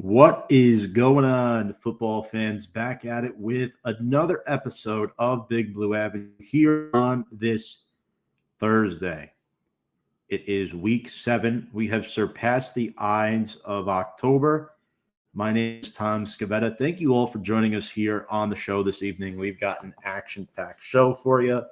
What is going on, football fans? Back at it with another episode of Big Blue Avenue here on this Thursday. It is week 7. We have surpassed the Ides of October. My name is Tom Skattebo. Thank you all for joining us here on the show this evening. We've got an action-packed show for you.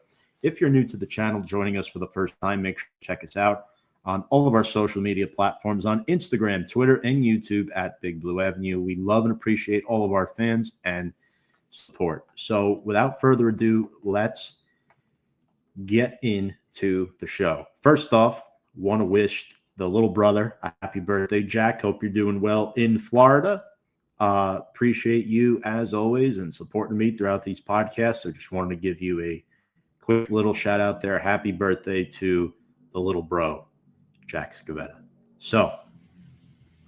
If you're new to the channel, joining us for the first time, make sure to check us out on all of our social media platforms on Instagram, Twitter, and YouTube at Big Blue Avenue. We love and appreciate all of our fans and support. So without further ado, let's get into the show. First off, want to wish the little brother a happy birthday. Jack, hope you're doing well in Florida. Appreciate you as always and supporting me throughout these podcasts. So just wanted to give you a quick little shout out there. Happy birthday to the little bro, Jaxson. So,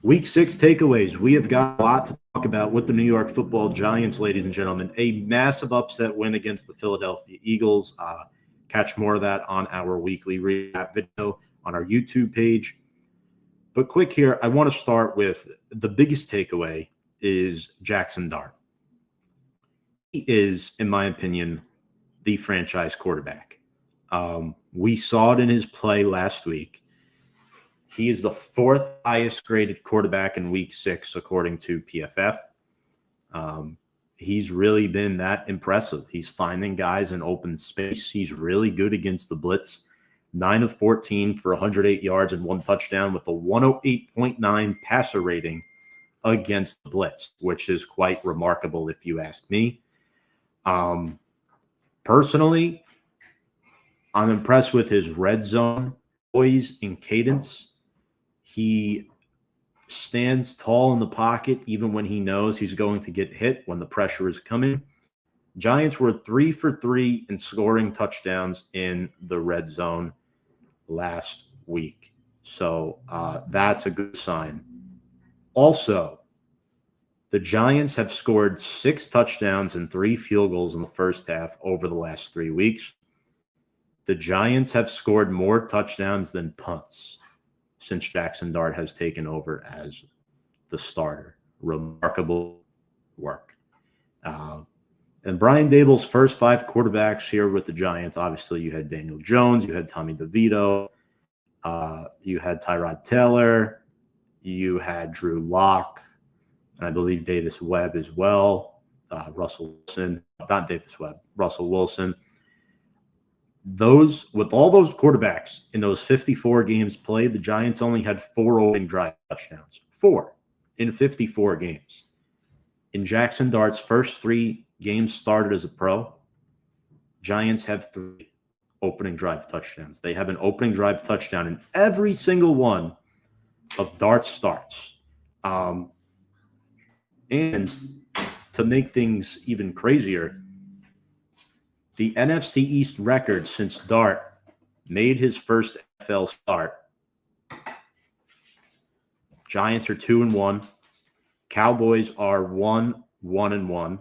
week 6 takeaways. We have got a lot to talk about with the New York Football Giants, ladies and gentlemen. A massive upset win against the Philadelphia Eagles. Catch more of that on our weekly recap video on our YouTube page. But quick here, I want to start with the biggest takeaway is Jaxson Dart. He is, in my opinion, the franchise quarterback. We saw it in his play last week. He is the 4th highest graded quarterback in week 6, according to PFF. He's really been that impressive. He's finding guys in open space. He's really good against the blitz. 9 of 14 for 108 yards and 1 touchdown with a 108.9 passer rating against the blitz, which is quite remarkable if you ask me. Personally, I'm impressed with his red zone poise and cadence. He stands tall in the pocket even when he knows he's going to get hit when the pressure is coming. Giants were 3 for 3 in scoring touchdowns in the red zone last week. So that's a good sign. Also, the Giants have scored 6 touchdowns and 3 field goals in the first half over the last 3 weeks. The Giants have scored more touchdowns than punts since Jaxson Dart has taken over as the starter. Remarkable work. And Brian Daboll's first 5 quarterbacks here with the Giants, obviously you had Daniel Jones, you had Tommy DeVito, you had Tyrod Taylor, you had Drew Lock, and I believe Davis Webb as well, Russell Wilson, not Davis Webb, Russell Wilson. With all those quarterbacks in those 54 games played, the Giants only had 4 opening drive touchdowns. 4 in 54 games. In Jaxson Dart's first 3 games started as a pro, Giants have 3 opening drive touchdowns. They have an opening drive touchdown in every single one of Dart's starts. And to make things even crazier, the NFC East record since Dart made his first NFL start. Giants are 2-1. Cowboys are 1-1-1.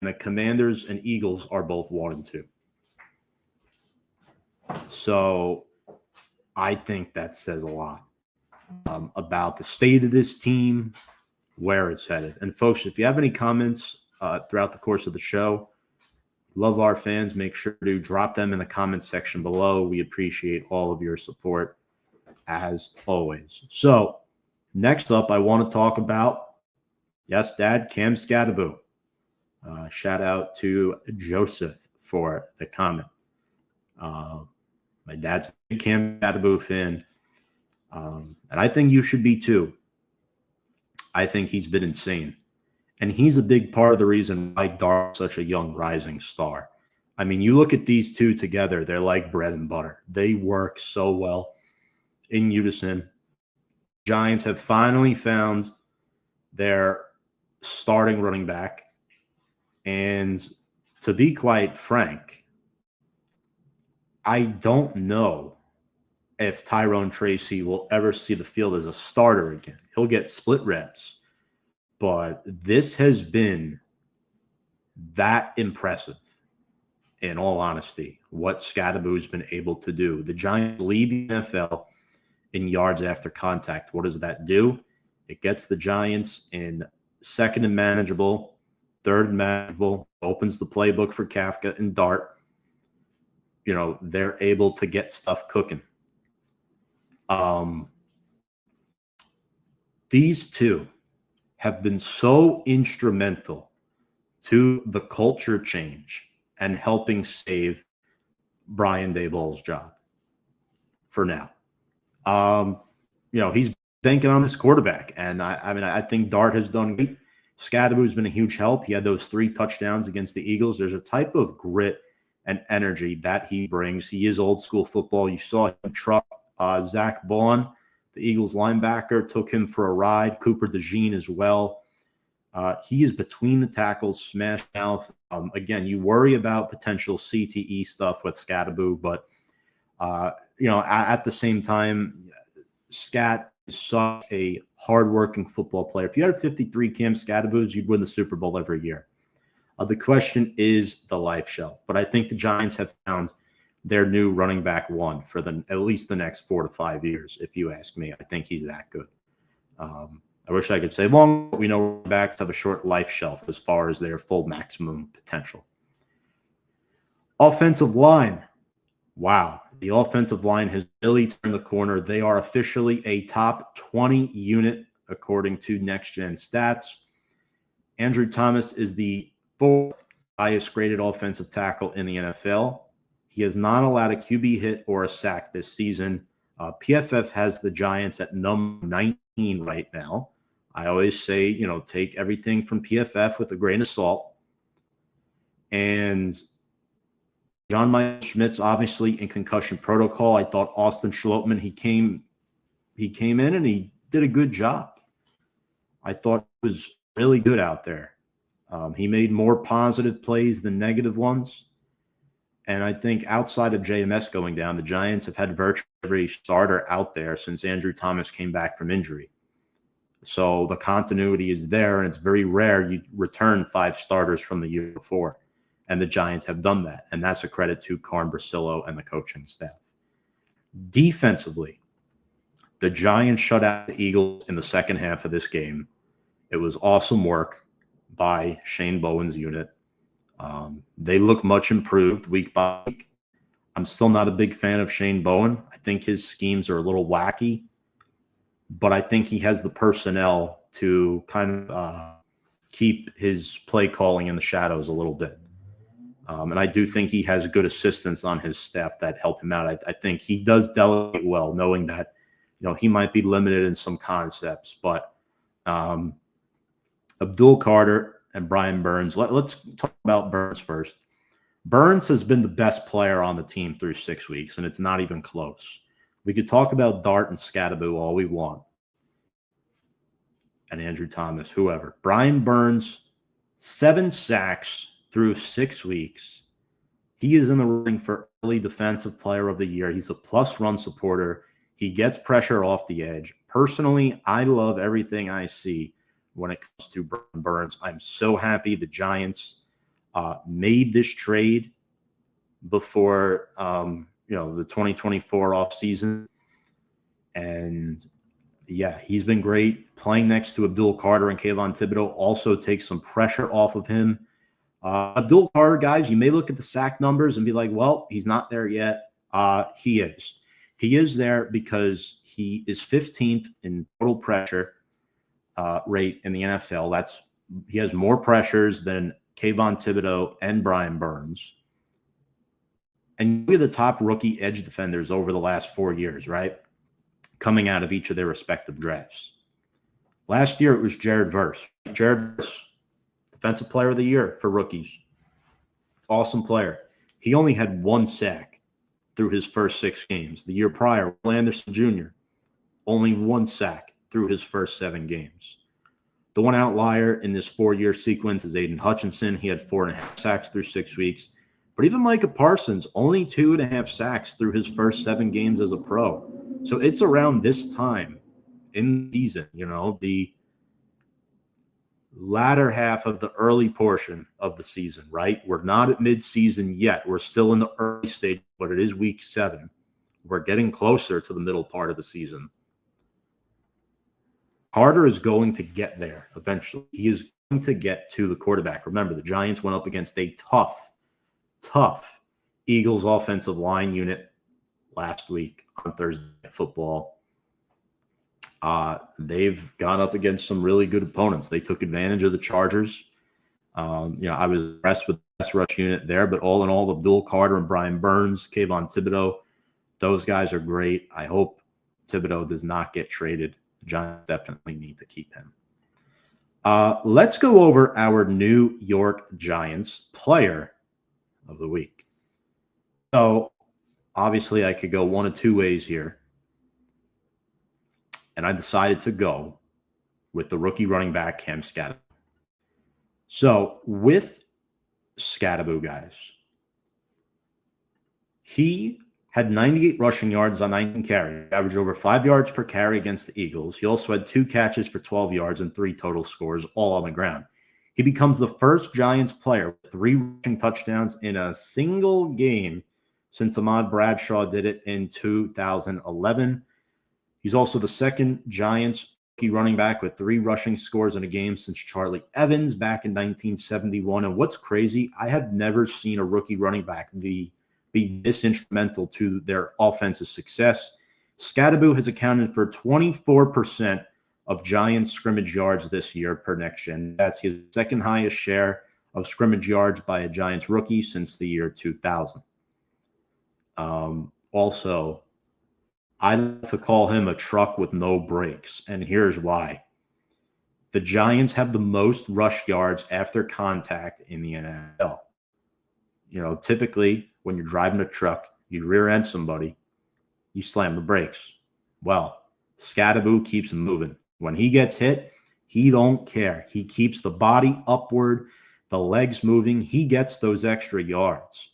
And the Commanders and Eagles are both 1-2. So I think that says a lot about the state of this team, where it's headed. And folks, if you have any comments throughout the course of the show, love our fans. Make sure to drop them in the comments section below. We appreciate all of your support as always. So next up, I want to talk about, yes, Dad, Cam Skattebo. Shout out to Joseph for the comment. My dad's a big Cam Skattebo fan, and I think you should be too. I think he's been insane. And he's a big part of the reason why Dart's such a young rising star. I mean, you look at these two together, they're like bread and butter. They work so well in unison. Giants have finally found their starting running back. And to be quite frank, I don't know if Tyrone Tracy will ever see the field as a starter again. He'll get split reps. But this has been that impressive, in all honesty, what Skattebo's been able to do. The Giants lead the NFL in yards after contact. What does that do? It gets the Giants in second and manageable, third and manageable, opens the playbook for Kafka and Dart. They're able to get stuff cooking. These two have been so instrumental to the culture change and helping save Brian Daboll's job for now. He's banking on this quarterback, and I think Dart has done great. Skattebo has been a huge help. He had those 3 touchdowns against the Eagles. There's a type of grit and energy that he brings. He is old school football. You saw him truck Zach Bond, the Eagles linebacker, took him for a ride. Cooper DeJean as well. He is between the tackles, smash mouth. Again, you worry about potential CTE stuff with Skattebo, but at the same time, Scat is such a hardworking football player. If you had 53 Cam Skattebos, you'd win the Super Bowl every year. The question is the life shelf, but I think the Giants have found their new running back one for at least the next 4 to 5 years. If you ask me, I think he's that good. I wish I could say long, but we know running backs have a short life shelf as far as their full maximum potential. Offensive line. Wow. The offensive line has really turned the corner. They are officially a top 20 unit according to Next Gen Stats. Andrew Thomas is the 4th highest graded offensive tackle in the NFL. He has not allowed a QB hit or a sack this season. PFF has the Giants at number 19 right now. I always say, take everything from PFF with a grain of salt. And John Michael Schmitz, obviously in concussion protocol. I thought Austin Schlottman, he came in and he did a good job. I thought it was really good out there. He made more positive plays than negative ones. And I think outside of JMS going down, the Giants have had virtually every starter out there since Andrew Thomas came back from injury. So the continuity is there, and it's very rare you return 5 starters from the year before. And the Giants have done that. And that's a credit to Carm Brasillo and the coaching staff. Defensively, the Giants shut out the Eagles in the second half of this game. It was awesome work by Shane Bowen's unit. They look much improved week by week. I'm still not a big fan of Shane Bowen. I think his schemes are a little wacky, but I think he has the personnel to kind of keep his play calling in the shadows a little bit. And I do think he has good assistants on his staff that help him out. I think he does delegate well, knowing that, he might be limited in some concepts. But Abdul Carter and Brian Burns, let's talk about Burns first. Burns has been the best player on the team through 6 weeks, and it's not even close. We could talk about Dart and Skattebo all we want, and Andrew Thomas, whoever. Brian Burns, 7 sacks through 6 weeks. He is in the running for early defensive player of the year. He's a plus run supporter. He gets pressure off the edge. Personally, I love everything I see when it comes to Brian Burns. I'm so happy the Giants made this trade before the 2024 offseason. And yeah, he's been great. Playing next to Abdul Carter and Kayvon Thibodeau also takes some pressure off of him. Abdul Carter, guys, you may look at the sack numbers and be like, well, he's not there yet. He is. He is there because he is 15th in total pressure rate in the NFL. He has more pressures than Kayvon Thibodeau and Brian Burns. And look at the top rookie edge defenders over the last 4 years, right? Coming out of each of their respective drafts. Last year, it was Jared Verse. Jared Verse, Defensive Player of the Year for rookies. Awesome player. He only had 1 sack through his first 6 games. The year prior, Will Anderson Jr., only 1 sack through his first 7 games. The one outlier in this 4-year sequence is Aiden Hutchinson. He had 4.5 sacks through 6 weeks. But even Micah Parsons, only 2.5 sacks through his first 7 games as a pro. So it's around this time in the season, the latter half of the early portion of the season, right? We're not at midseason yet. We're still in the early stage, but it is week 7. We're getting closer to the middle part of the season. Carter is going to get there eventually. He is going to get to the quarterback. Remember, the Giants went up against a tough Eagles offensive line unit last week on Thursday Night Football. They've gone up against some really good opponents. They took advantage of the Chargers. I was impressed with the pass rush unit there, but all in all, Abdul Carter and Brian Burns, Kayvon Thibodeau, those guys are great. I hope Thibodeau does not get traded. The Giants definitely need to keep him. Let's go over our New York Giants player of the week. So, obviously, I could go one of two ways here. And I decided to go with the rookie running back, Cam Skattebo. So, with Skattebo, guys, he had 98 rushing yards on 19 carries, averaged over 5 yards per carry against the Eagles. He also had 2 catches for 12 yards and 3 total scores, all on the ground. He becomes the first Giants player with 3 rushing touchdowns in a single game since Ahmad Bradshaw did it in 2011. He's also the second Giants rookie running back with 3 rushing scores in a game since Charlie Evans back in 1971. And what's crazy, I have never seen a rookie running back be this instrumental to their offensive success. Skattebo has accounted for 24% of Giants scrimmage yards this year per next gen. That's his second highest share of scrimmage yards by a Giants rookie since the year 2000. Also, I like to call him a truck with no brakes, and here's why. The Giants have the most rush yards after contact in the NFL. Typically, when you're driving a truck, you rear end somebody, you slam the brakes. Well, Skattebo keeps moving. When he gets hit, he don't care. He keeps the body upward, the legs moving. He gets those extra yards.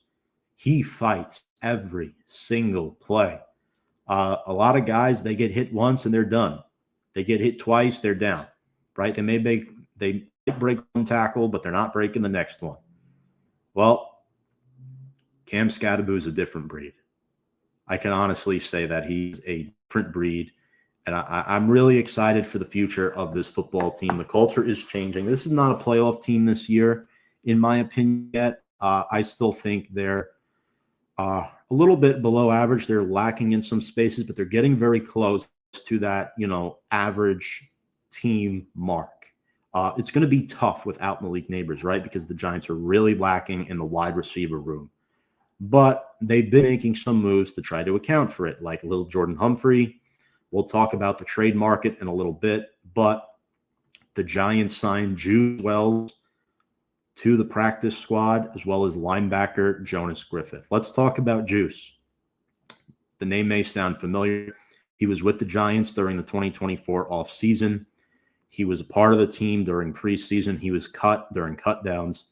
He fights every single play. A lot of guys, they get hit once and they're done. They get hit twice, they're down, right? They break one tackle, but they're not breaking the next one. Well, Cam Skattebo is a different breed. I can honestly say that he's a different breed, and I'm really excited for the future of this football team. The culture is changing. This is not a playoff team this year, in my opinion, yet. I still think they're a little bit below average. They're lacking in some spaces, but they're getting very close to that, average team mark. It's going to be tough without Malik Neighbors, right? Because the Giants are really lacking in the wide receiver room. But they've been making some moves to try to account for it, like little Jordan Humphrey. We'll talk about the trade market in a little bit, but the Giants signed Juice Wells to the practice squad, as well as linebacker Jonas Griffith. Let's talk about Juice. The name may sound familiar. He was with the Giants during the 2024 offseason. He was a part of the team during preseason. He was cut during cutdowns.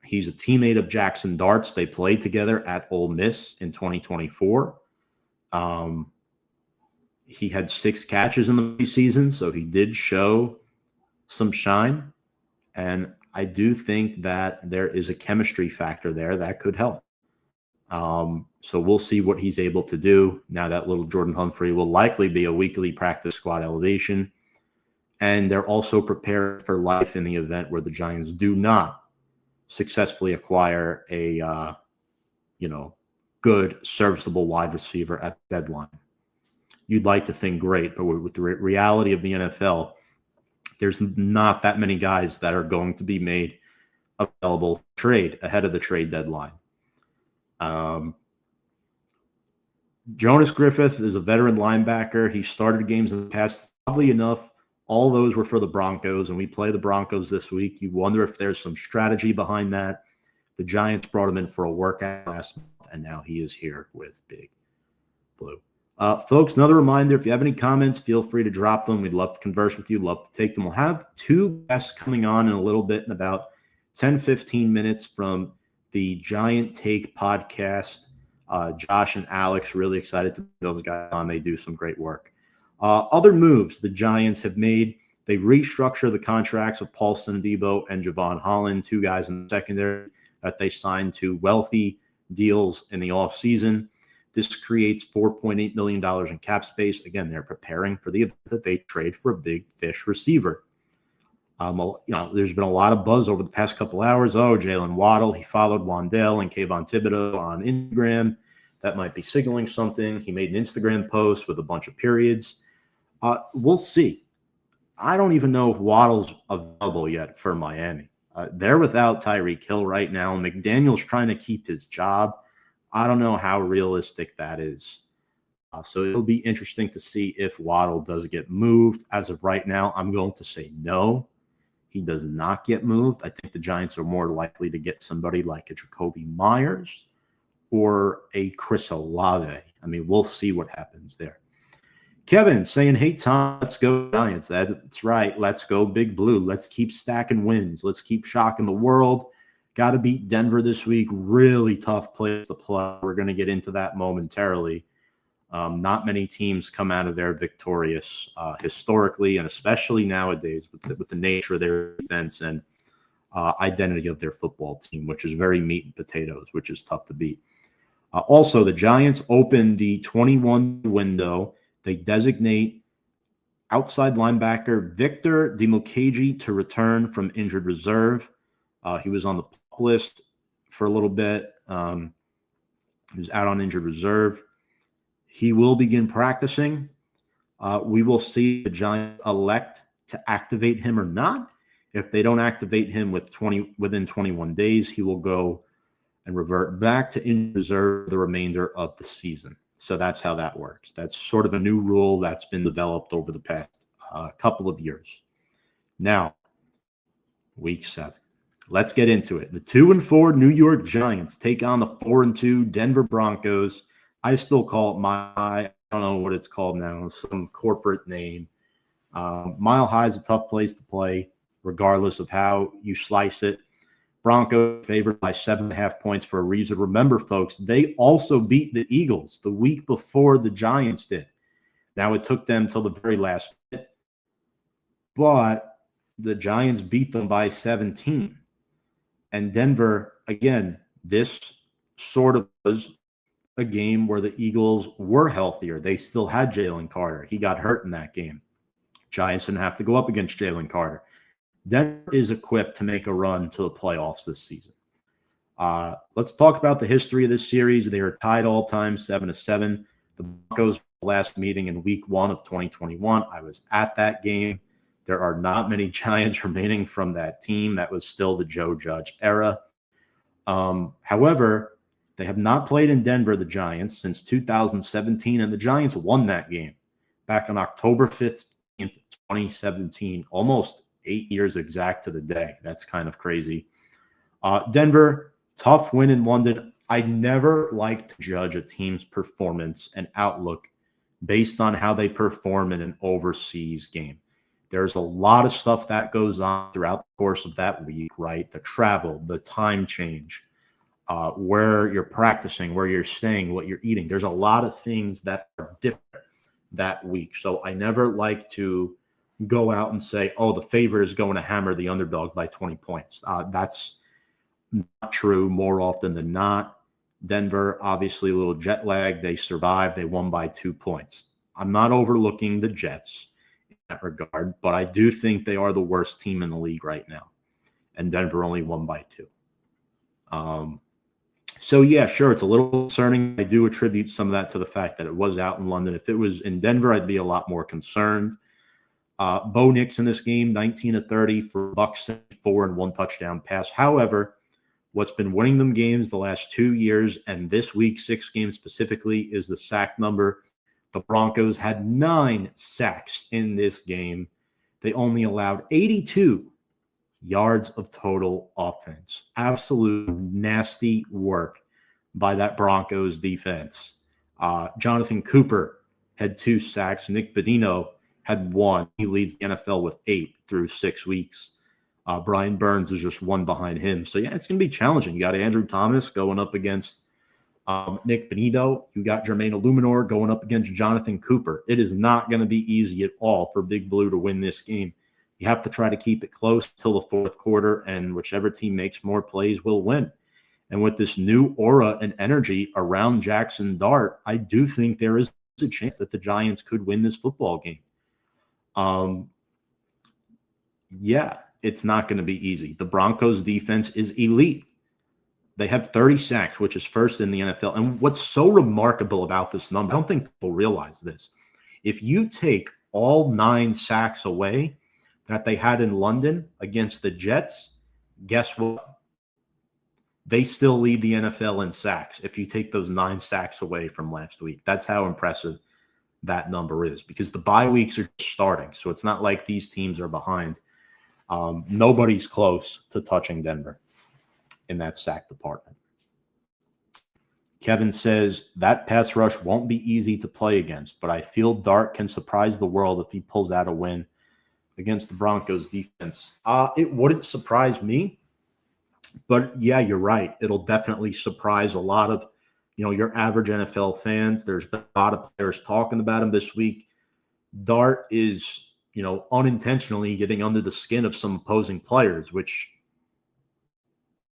He's a teammate of Jaxson Darts. They played together at Ole Miss in 2024. He had 6 catches in the preseason, so he did show some shine. And I do think that there is a chemistry factor there that could help. So we'll see what he's able to do. Now that little Jordan Humphrey will likely be a weekly practice squad elevation. And they're also prepared for life in the event where the Giants do not successfully acquire a, good, serviceable wide receiver at the deadline. You'd like to think great, but with the reality of the NFL, there's not that many guys that are going to be made available for trade ahead of the trade deadline. Jonas Griffith is a veteran linebacker. He started games in the past, probably enough. All those were for the Broncos, and we play the Broncos this week. You wonder if there's some strategy behind that. The Giants brought him in for a workout last month, and now he is here with Big Blue. Folks, another reminder, if you have any comments, feel free to drop them. We'd love to converse with you, love to take them. We'll have 2 guests coming on in a little bit, in about 10, 15 minutes from the Giant Take podcast. Josh and Alex, really excited to bring those guys on. They do some great work. Other moves the Giants have made, they restructure the contracts of Paul Skattebo and Javon Holland, 2 guys in the secondary that they signed to wealthy deals in the offseason. This creates $4.8 million in cap space. Again, they're preparing for the event that they trade for a big fish receiver. There's been a lot of buzz over the past couple hours. Oh, Jalen Waddle, he followed Wandale and Kayvon Thibodeau on Instagram. That might be signaling something. He made an Instagram post with a bunch of periods. We'll see. I don't even know if Waddle's available yet for Miami. They're without Tyreek Hill right now. McDaniel's trying to keep his job. I don't know how realistic that is. So it'll be interesting to see if Waddle does get moved. As of right now, I'm going to say no. He does not get moved. I think the Giants are more likely to get somebody like a Jacoby Myers or a Chris Olave. I mean, we'll see what happens there. Kevin saying, hey, Tom, let's go Giants. That's right. Let's go Big Blue. Let's keep stacking wins. Let's keep shocking the world. Got to beat Denver this week. Really tough place to play. We're going to get into that momentarily. Not many teams come out of there victorious historically, and especially nowadays with the nature of their defense and identity of their football team, which is very meat and potatoes, which is tough to beat. Also, the Giants opened the 21 window. They designate outside linebacker Victor Dimukeje to return from injured reserve. He was on the list for a little bit. He was out on injured reserve. He will begin practicing. We will see if the Giants elect to activate him or not. If they don't activate him within 21 days, he will go and revert back to injured reserve the remainder of the season. So that's how that works. That's sort of a new rule that's been developed over the past couple of years. Now, week 7. Let's get into it. The 2-4 New York Giants take on the 4-2 Denver Broncos. I still call it I don't know what it's called now, some corporate name. Mile High is a tough place to play, regardless of how you slice it. Broncos favored by 7.5 points for a reason. Remember, folks, they also beat the Eagles the week before the Giants did. Now, it took them till the very last minute, but the Giants beat them by 17. And Denver, again, this sort of was a game where the Eagles were healthier. They still had Jalen Carter. He got hurt in that game. Giants didn't have to go up against Jalen Carter. Denver is equipped to make a run to the playoffs this season. Let's talk about the history of this series. They are tied all time, 7-7. The Broncos last meeting in week 1 of 2021. I was at that game. There are not many Giants remaining from that team. That was still the Joe Judge era. However, they have not played in Denver, the Giants, since 2017, and the Giants won that game back on October 15th, 2017, almost 8 years exact to the day. That's kind of crazy. Denver, tough win in London. I never like to judge a team's performance and outlook based on how they perform in an overseas game. There's a lot of stuff that goes on throughout the course of that week, right? The travel, the time change, where you're practicing, where you're staying, what you're eating. There's a lot of things that are different that week. So I never like to go out and say, oh, the favorite is going to hammer the underdog by 20 points. That's not true more often than not. Denver, obviously a little jet lag. They survived. They won by 2 points. I'm not overlooking the Jets in that regard, but I do think they are the worst team in the league right now. And Denver only won by 2. So, yeah, sure, it's a little concerning. I do attribute some of that to the fact that it was out in London. If it was in Denver, I'd be a lot more concerned. Bo Nix in this game, 19 of 30 for $174 and 1 touchdown pass. However, what's been winning them games the last 2 years and this week, 6 games specifically, is the sack number. The Broncos had 9 sacks in this game. They only allowed 82 yards of total offense. Absolute nasty work by that Broncos defense. Jonathan Cooper had 2 sacks. Nick Bonino had 1. He leads the NFL with 8 through 6 weeks. Brian Burns is just 1 behind him. So, yeah, it's going to be challenging. You got Andrew Thomas going up against Nick Bonino. You got Jermaine Illuminor going up against Jonathan Cooper. It is not going to be easy at all for Big Blue to win this game. You have to try to keep it close till the fourth quarter, and whichever team makes more plays will win. And with this new aura and energy around Jaxson Dart, I do think there is a chance that the Giants could win this football game. Yeah, it's not going to be easy. The Broncos defense is elite. They have 30 sacks, which is first in the NFL. And what's so remarkable about this number, I don't think people realize this. If you take all 9 sacks away that they had in London against the Jets, guess what? They still lead the NFL in sacks if you take those 9 sacks away from last week. That's how impressive that number is, because the bye weeks are starting. So it's not like these teams are behind. Nobody's close to touching Denver in that sack department. Kevin says that pass rush won't be easy to play against, but I feel Dart can surprise the world if he pulls out a win against the Broncos defense. It wouldn't surprise me, but yeah, you're right. It'll definitely surprise a lot of, your average NFL fans. There's been a lot of players talking about him this week. Dart is, unintentionally getting under the skin of some opposing players, which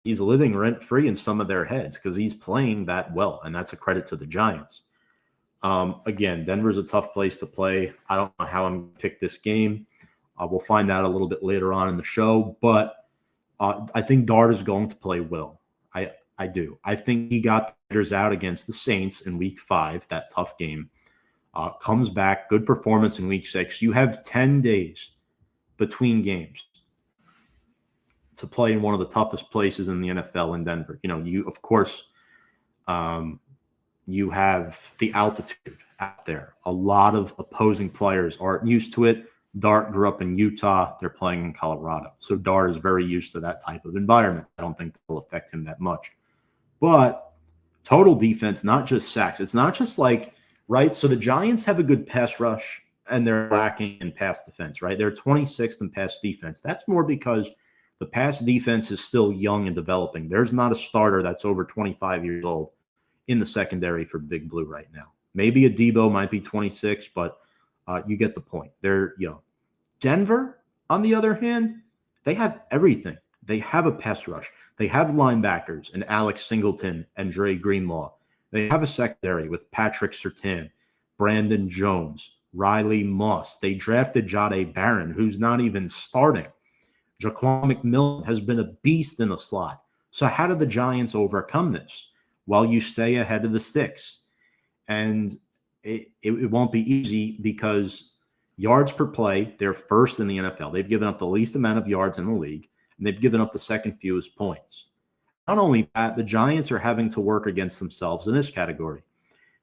he's living rent-free in some of their heads because he's playing that well, and that's a credit to the Giants. Again, Denver's a tough place to play. I don't know how I'm going to pick this game. We'll find out a little bit later on in the show, but I think Dart is going to play well. I do. I think he got the Raiders out against the Saints in Week 5, that tough game. Comes back, good performance in Week 6. You have 10 days between games to play in one of the toughest places in the NFL in Denver. You, of course, you have the altitude out there. A lot of opposing players aren't used to it. Dart grew up in Utah. They're playing in Colorado. So Dart is very used to that type of environment. I don't think that will affect him that much. But total defense, not just sacks. It's not just like, right? So the Giants have a good pass rush, and they're lacking in pass defense, right? They're 26th in pass defense. That's more because the pass defense is still young and developing. There's not a starter that's over 25 years old in the secondary for Big Blue right now. Maybe a Debo might be 26, but you get the point. They're young. Denver, on the other hand, they have everything. They have a pass rush. They have linebackers and Alex Singleton and Dre Greenlaw. They have a secondary with Patrick Surtain, Brandon Jones, Riley Moss. They drafted Jahdae Barron, who's not even starting. Jaquan McMillan has been a beast in the slot. So how do the Giants overcome this? Well, you stay ahead of the sticks. And it won't be easy because yards per play, they're first in the NFL. They've given up the least amount of yards in the league, and they've given up the second fewest points. Not only that, the Giants are having to work against themselves in this category.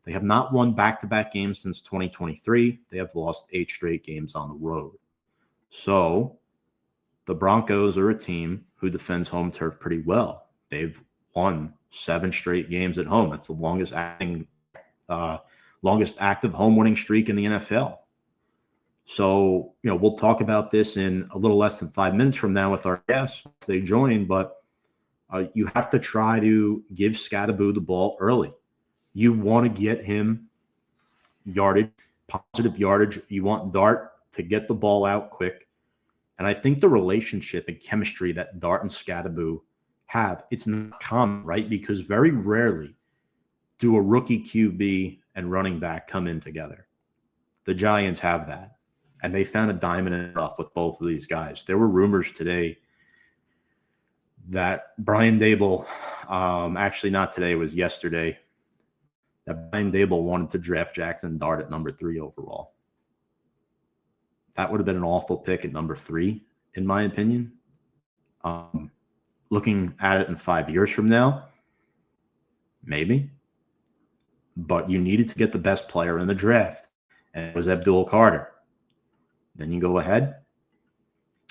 They have not won back-to-back games since 2023. They have lost 8 straight games on the road. So the Broncos are a team who defends home turf pretty well. They've won 7 straight games at home. That's the longest active home winning streak in the NFL. So, we'll talk about this in a little less than 5 minutes from now with our guests once they join, but you have to try to give Skattebo the ball early. You want to get him yardage, positive yardage. You want Dart to get the ball out quick. And I think the relationship and chemistry that Dart and Skattebo have, it's not common, right? Because very rarely do a rookie QB and running back come in together. The Giants have that. And they found a diamond in the rough with both of these guys. There were rumors today that Brian Daboll, actually not today, it was yesterday, that Brian Daboll wanted to draft Jaxson Dart at number 3 overall. That would have been an awful pick at number 3, in my opinion. Looking at it in 5 years from now, maybe. But you needed to get the best player in the draft, and it was Abdul Carter. Then you go ahead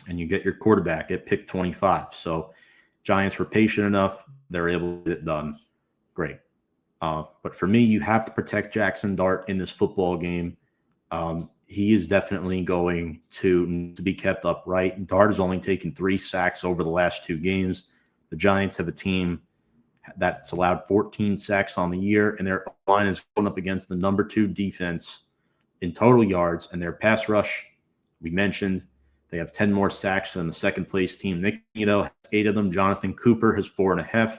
and you get your quarterback at pick 25. So Giants were patient enough. They're able to get it done. Great. But for me, you have to protect Jaxson Dart in this football game. He is definitely going to be kept upright. Dart has only taken 3 sacks over the last 2 games. The Giants have a team that's allowed 14 sacks on the year, and their line is going up against the number 2 defense in total yards, and their pass rush, we mentioned, they have 10 more sacks than the second-place team. Nick Nito has 8 of them. Jonathan Cooper has 4.5.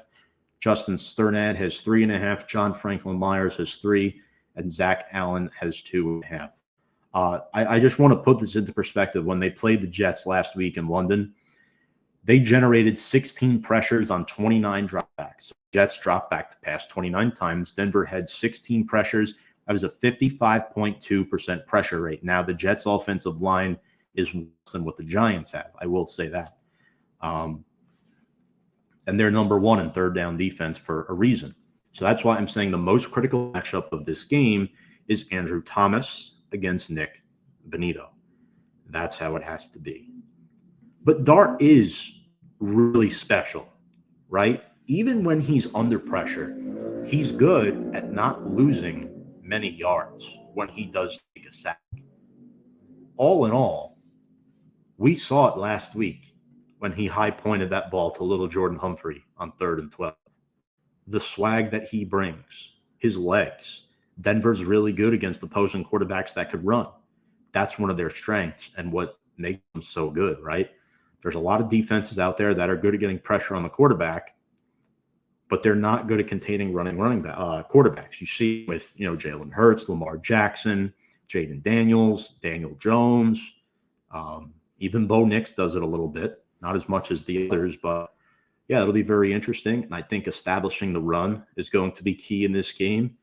Justin Sternad has 3.5. John Franklin Myers has 3. And Zach Allen has 2.5. I just want to put this into perspective. When they played the Jets last week in London, they generated 16 pressures on 29 dropbacks. Jets dropped back to pass 29 times. Denver had 16 pressures. That was a 55.2% pressure rate. Now, the Jets' offensive line is worse than what the Giants have. I will say that. And they're number 1 in third down defense for a reason. So that's why I'm saying the most critical matchup of this game is Andrew Thomas against Nick Bonito. That's how it has to be. But Dart is really special, right? Even when he's under pressure, he's good at not losing many yards when he does take a sack. All in all, we saw it last week when he high-pointed that ball to little Jordan Humphrey on 3rd and 12. The swag that he brings, his legs. Denver's really good against opposing quarterbacks that could run. That's one of their strengths and what makes them so good, right? There's a lot of defenses out there that are good at getting pressure on the quarterback, but they're not good at containing quarterbacks. You see with, Jalen Hurts, Lamar Jackson, Jaden Daniels, Daniel Jones, even Bo Nix does it a little bit, not as much as the others, but yeah, it'll be very interesting. And I think establishing the run is going to be key in this game.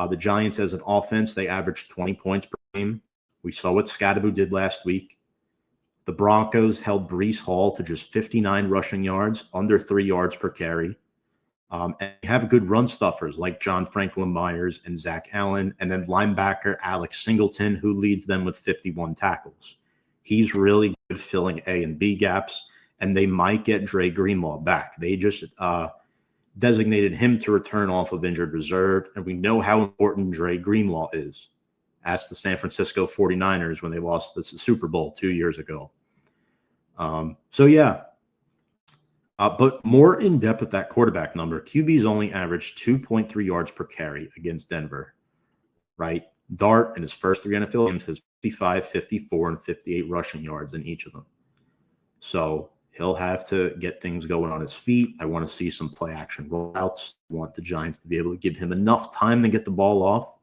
The Giants, as an offense, they averaged 20 points per game. We saw what Skattebo did last week. The Broncos held Breece Hall to just 59 rushing yards, under 3 yards per carry. And they have good run stuffers like John Franklin Myers and Zach Allen, and then linebacker Alex Singleton, who leads them with 51 tackles. He's really good filling A and B gaps, and they might get Dre Greenlaw back. They just designated him to return off of injured reserve, and we know how important Dre Greenlaw is. Ask the San Francisco 49ers when they lost the Super Bowl 2 years ago. But more in depth at that quarterback number, QB's only averaged 2.3 yards per carry against Denver, right? Dart in his first 3 NFL games has 55, 54, and 58 rushing yards in each of them. So he'll have to get things going on his feet. I want to see some play action rollouts. I want the Giants to be able to give him enough time to get the ball off.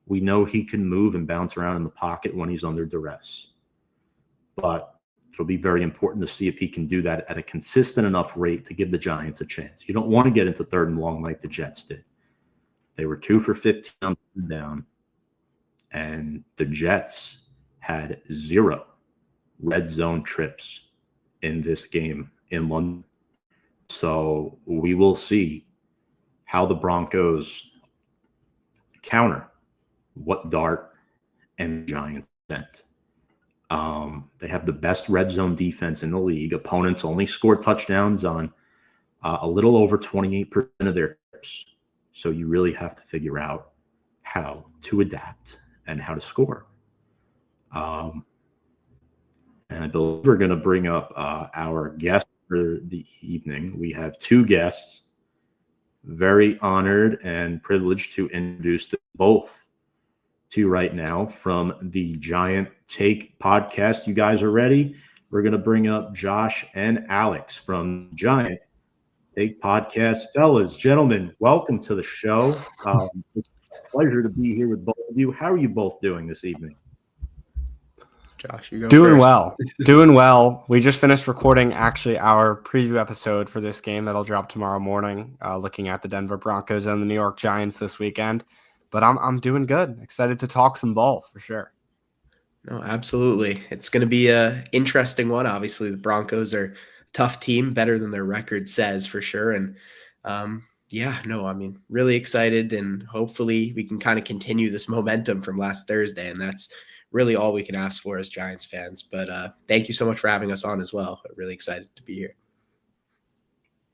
We know he can move and bounce around in the pocket when he's under duress. But it'll be very important to see if he can do that at a consistent enough rate to give the Giants a chance. You don't want to get into 3rd and long like the Jets did. They were 2 for 15 on down, and the Jets had 0 red zone trips in this game in London. So we will see how the Broncos counter what Dart and the Giants sent. They have the best red zone defense in the league. Opponents only score touchdowns on a little over 28% of their trips. So you really have to figure out how to adapt and how to score. And I believe we're going to bring up our guest for the evening. We have 2 guests. Very honored and privileged to introduce them both to you right now from the Giant Take podcast. You guys are ready? We're going to bring up Josh and Alex from Giant Take podcast. Fellas, gentlemen, welcome to the show. It's a pleasure to be here with both of you. How are you both doing this evening? Josh, you go Doing first. well. Doing well. We just finished recording actually our preview episode for this game that'll drop tomorrow morning, looking at the Denver Broncos and the New York Giants this weekend. But I'm doing good. Excited to talk some ball for sure. No, absolutely. It's going to be a interesting one. Obviously, the Broncos are a tough team, better than their record says for sure. And really excited, and hopefully we can kind of continue this momentum from last Thursday. And that's really all we can ask for as Giants fans. But thank you so much for having us on as well. I'm really excited to be here.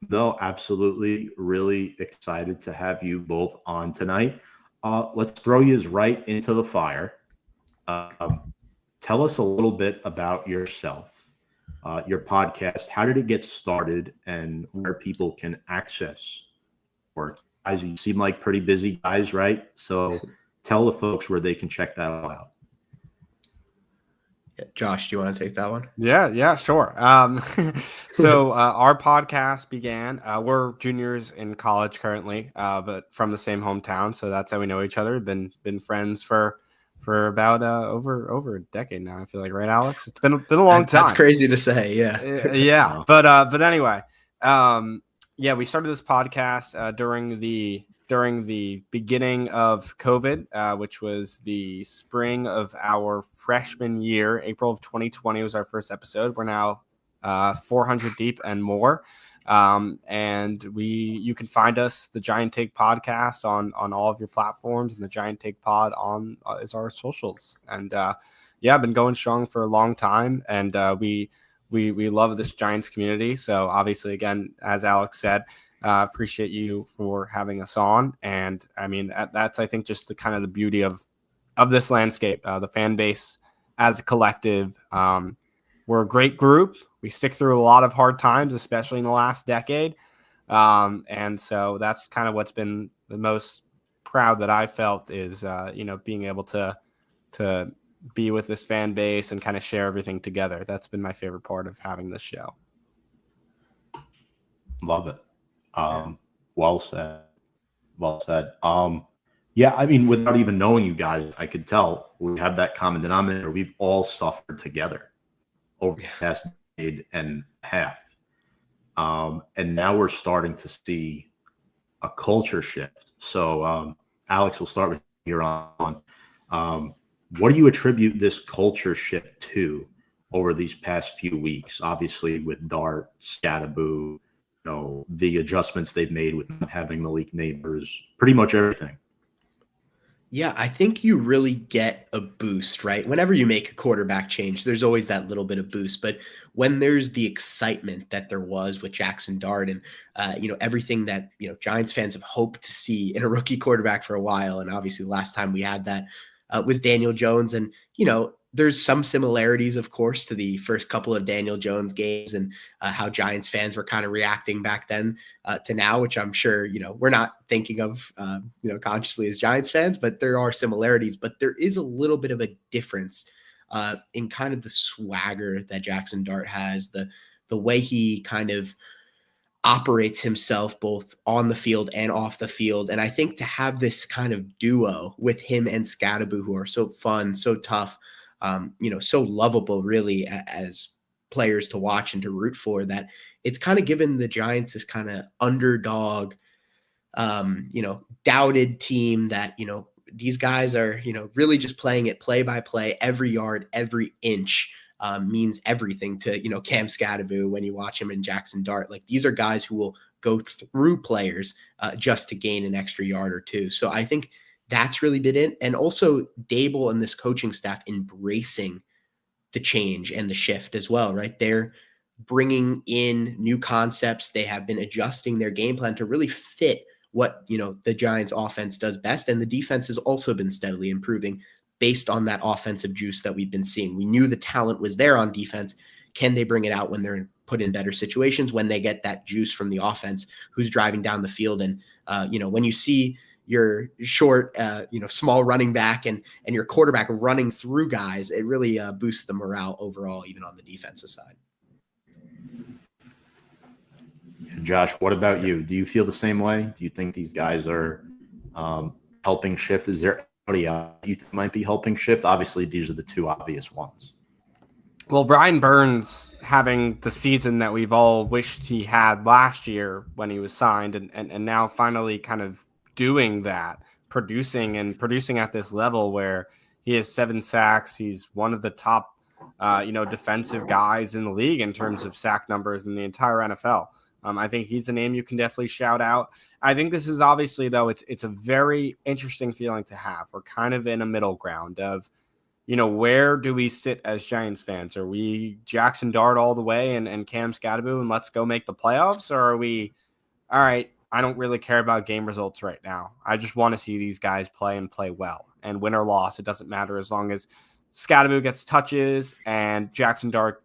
No, absolutely. Really excited to have you both on tonight. Let's throw you right into the fire. Tell us a little bit about yourself, your podcast. How did it get started, and where people can access work? Guys, you seem like pretty busy guys, right? So tell the folks where they can check that all out. Yeah, Josh, do you want to take that one? Yeah, sure. So our podcast began. We're juniors in college currently, but from the same hometown, so that's how we know each other. Been friends for about over a decade now. I feel like, right, Alex? It's been a long time. That's crazy to say. Yeah. Yeah. But anyway, yeah, we started this podcast during the beginning of COVID, which was the spring of our freshman year. April of 2020 was our first episode. We're now 400 deep and more. And you can find us, the Giant Take Podcast, on all of your platforms, and the Giant Take Pod is our socials. And yeah, I've been going strong for a long time, and we love this Giants community. So obviously, again, as Alex said, appreciate you for having us on. And I mean, that's, I think, just the kind of the beauty of this landscape, the fan base as a collective. We're a great group. We stick through a lot of hard times, especially in the last decade. And so that's kind of what's been the most proud that I felt is, being able to be with this fan base and kind of share everything together. That's been my favorite part of having this show. Love it. Well said. Well said. Yeah, I mean, without even knowing you guys, I could tell we have that common denominator. We've all suffered together over the past decade and a half. And now we're starting to see a culture shift. So, Alex, we'll start with you here on. What do you attribute this culture shift to over these past few weeks? Obviously, with Dart, Skattebo, the adjustments they've made with not having Malik Neighbors, pretty much everything. Yeah, I think you really get a boost, right? Whenever you make a quarterback change, there's always that little bit of boost. But when there's the excitement that there was with Jaxson Dart and, everything that, Giants fans have hoped to see in a rookie quarterback for a while. And obviously the last time we had that was Daniel Jones. And, there's some similarities, of course, to the first couple of Daniel Jones games and how Giants fans were kind of reacting back then to now, which I'm sure, we're not thinking of, consciously as Giants fans, but there are similarities. But there is a little bit of a difference in kind of the swagger that Jaxson Dart has, the way he kind of operates himself both on the field and off the field. And I think to have this kind of duo with him and Skattebo, who are so fun, so tough, so lovable really as players to watch and to root for, that it's kind of given the Giants this kind of underdog, doubted team that, these guys are, really just playing it play by play. Every yard, every inch means everything to, Cam Skattebo when you watch him in Jaxson Dart. Like, these are guys who will go through players just to gain an extra yard or two. So I think that's really been it. And also Dable and this coaching staff embracing the change and the shift as well, right? They're bringing in new concepts. They have been adjusting their game plan to really fit what, the Giants offense does best. And the defense has also been steadily improving based on that offensive juice that we've been seeing. We knew the talent was there on defense. Can they bring it out when they're put in better situations, when they get that juice from the offense, who's driving down the field? And, when you see your short, small running back and your quarterback running through guys, it really boosts the morale overall, even on the defensive side. Josh, what about you? Do you feel the same way? Do you think these guys are helping shift? Is there anybody else you think might be helping shift? Obviously, these are the two obvious ones. Well, Brian Burns having the season that we've all wished he had last year when he was signed, and now finally kind of doing that, producing at this level where he has 7 sacks. He's one of the top, defensive guys in the league in terms of sack numbers in the entire NFL. I think he's a name you can definitely shout out. I think this is obviously, though, it's a very interesting feeling to have. We're kind of in a middle ground of, where do we sit as Giants fans? Are we Jaxson Dart all the way and Cam Skattebo and let's go make the playoffs? Or are we, all right, I don't really care about game results right now. I just want to see these guys play and play well. And win or loss, it doesn't matter as long as Skattebo gets touches and Jaxson Dart